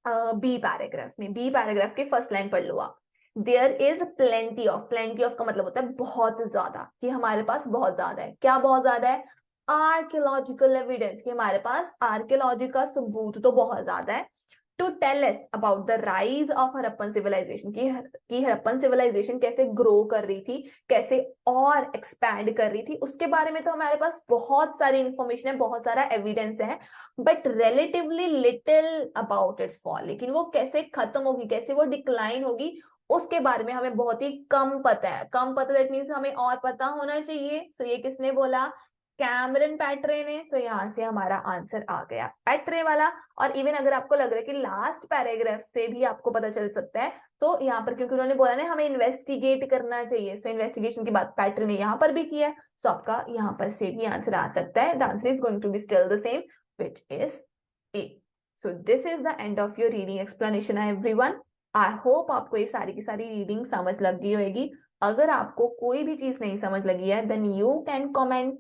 बी पैराग्राफ में। बी पैराग्राफ की फर्स्ट लाइन पढ़ लो आप। There is plenty of, plenty of का मतलब होता है बहुत ज्यादा, कि हमारे पास बहुत ज्यादा है। क्या बहुत ज्यादा है? आर्कियोलॉजिकल एविडेंस, कि हमारे पास आर्कियोलॉजी का सबूत तो बहुत ज्यादा है। To tell us about the rise of Harappan civilisation, की हरप्पन सिविलाइजेशन कैसे ग्रो कर रही थी, कैसे और एक्सपैंड कर रही थी, उसके बारे में तो हमारे पास बहुत सारी इंफॉर्मेशन है, बहुत सारा एविडेंस है, but relatively little about it's fall. लेकिन वो कैसे खत्म होगी, कैसे वो डिक्लाइन होगी, उसके बारे में हमें बहुत ही कम पता है। कम पता दैट मीन्स हमें और पता होना चाहिए। सो ये किसने बोला? कैमरन पैट्रे ने। तो यहाँ से हमारा आंसर आ गया पैट्रे वाला। और इवन अगर आपको लग रहा है कि लास्ट पैराग्राफ से भी आपको पता चल सकता है, तो यहाँ पर क्योंकि उन्होंने बोला ना हमें इन्वेस्टिगेट करना चाहिए, सो इन्वेस्टिगेशन की बात पैट्रे ने यहाँ पर भी की है। सो आपका यहाँ पर से भी आंसर आ सकता है। The answer is going to be still the same, which is A. So this is the end of your reading explanation everyone. I hope आपको ये सारी की सारी रीडिंग समझ लग गई होगी। अगर आपको कोई भी चीज नहीं समझ लगी है, then you can comment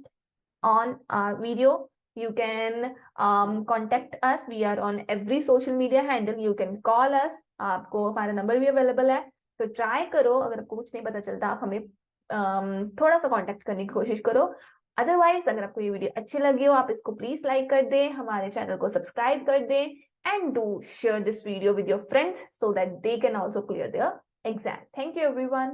on our video You can contact us. We are on every social media handle. You can call us. आपको हमारा नंबर भी अवेलेबल है, तो ट्राई करो. अगर आपको कुछ नहीं पता चलता, आप हमें थोड़ा सा कांटेक्ट करने की कोशिश करो. अदरवाइज अगर आपको ये वीडियो अच्छी लगी हो, आप इसको प्लीज लाइक कर दें, हमारे चैनल को सब्सक्राइब कर दें, and do share this video with your friends so that they can also clear their exam. Thank you everyone.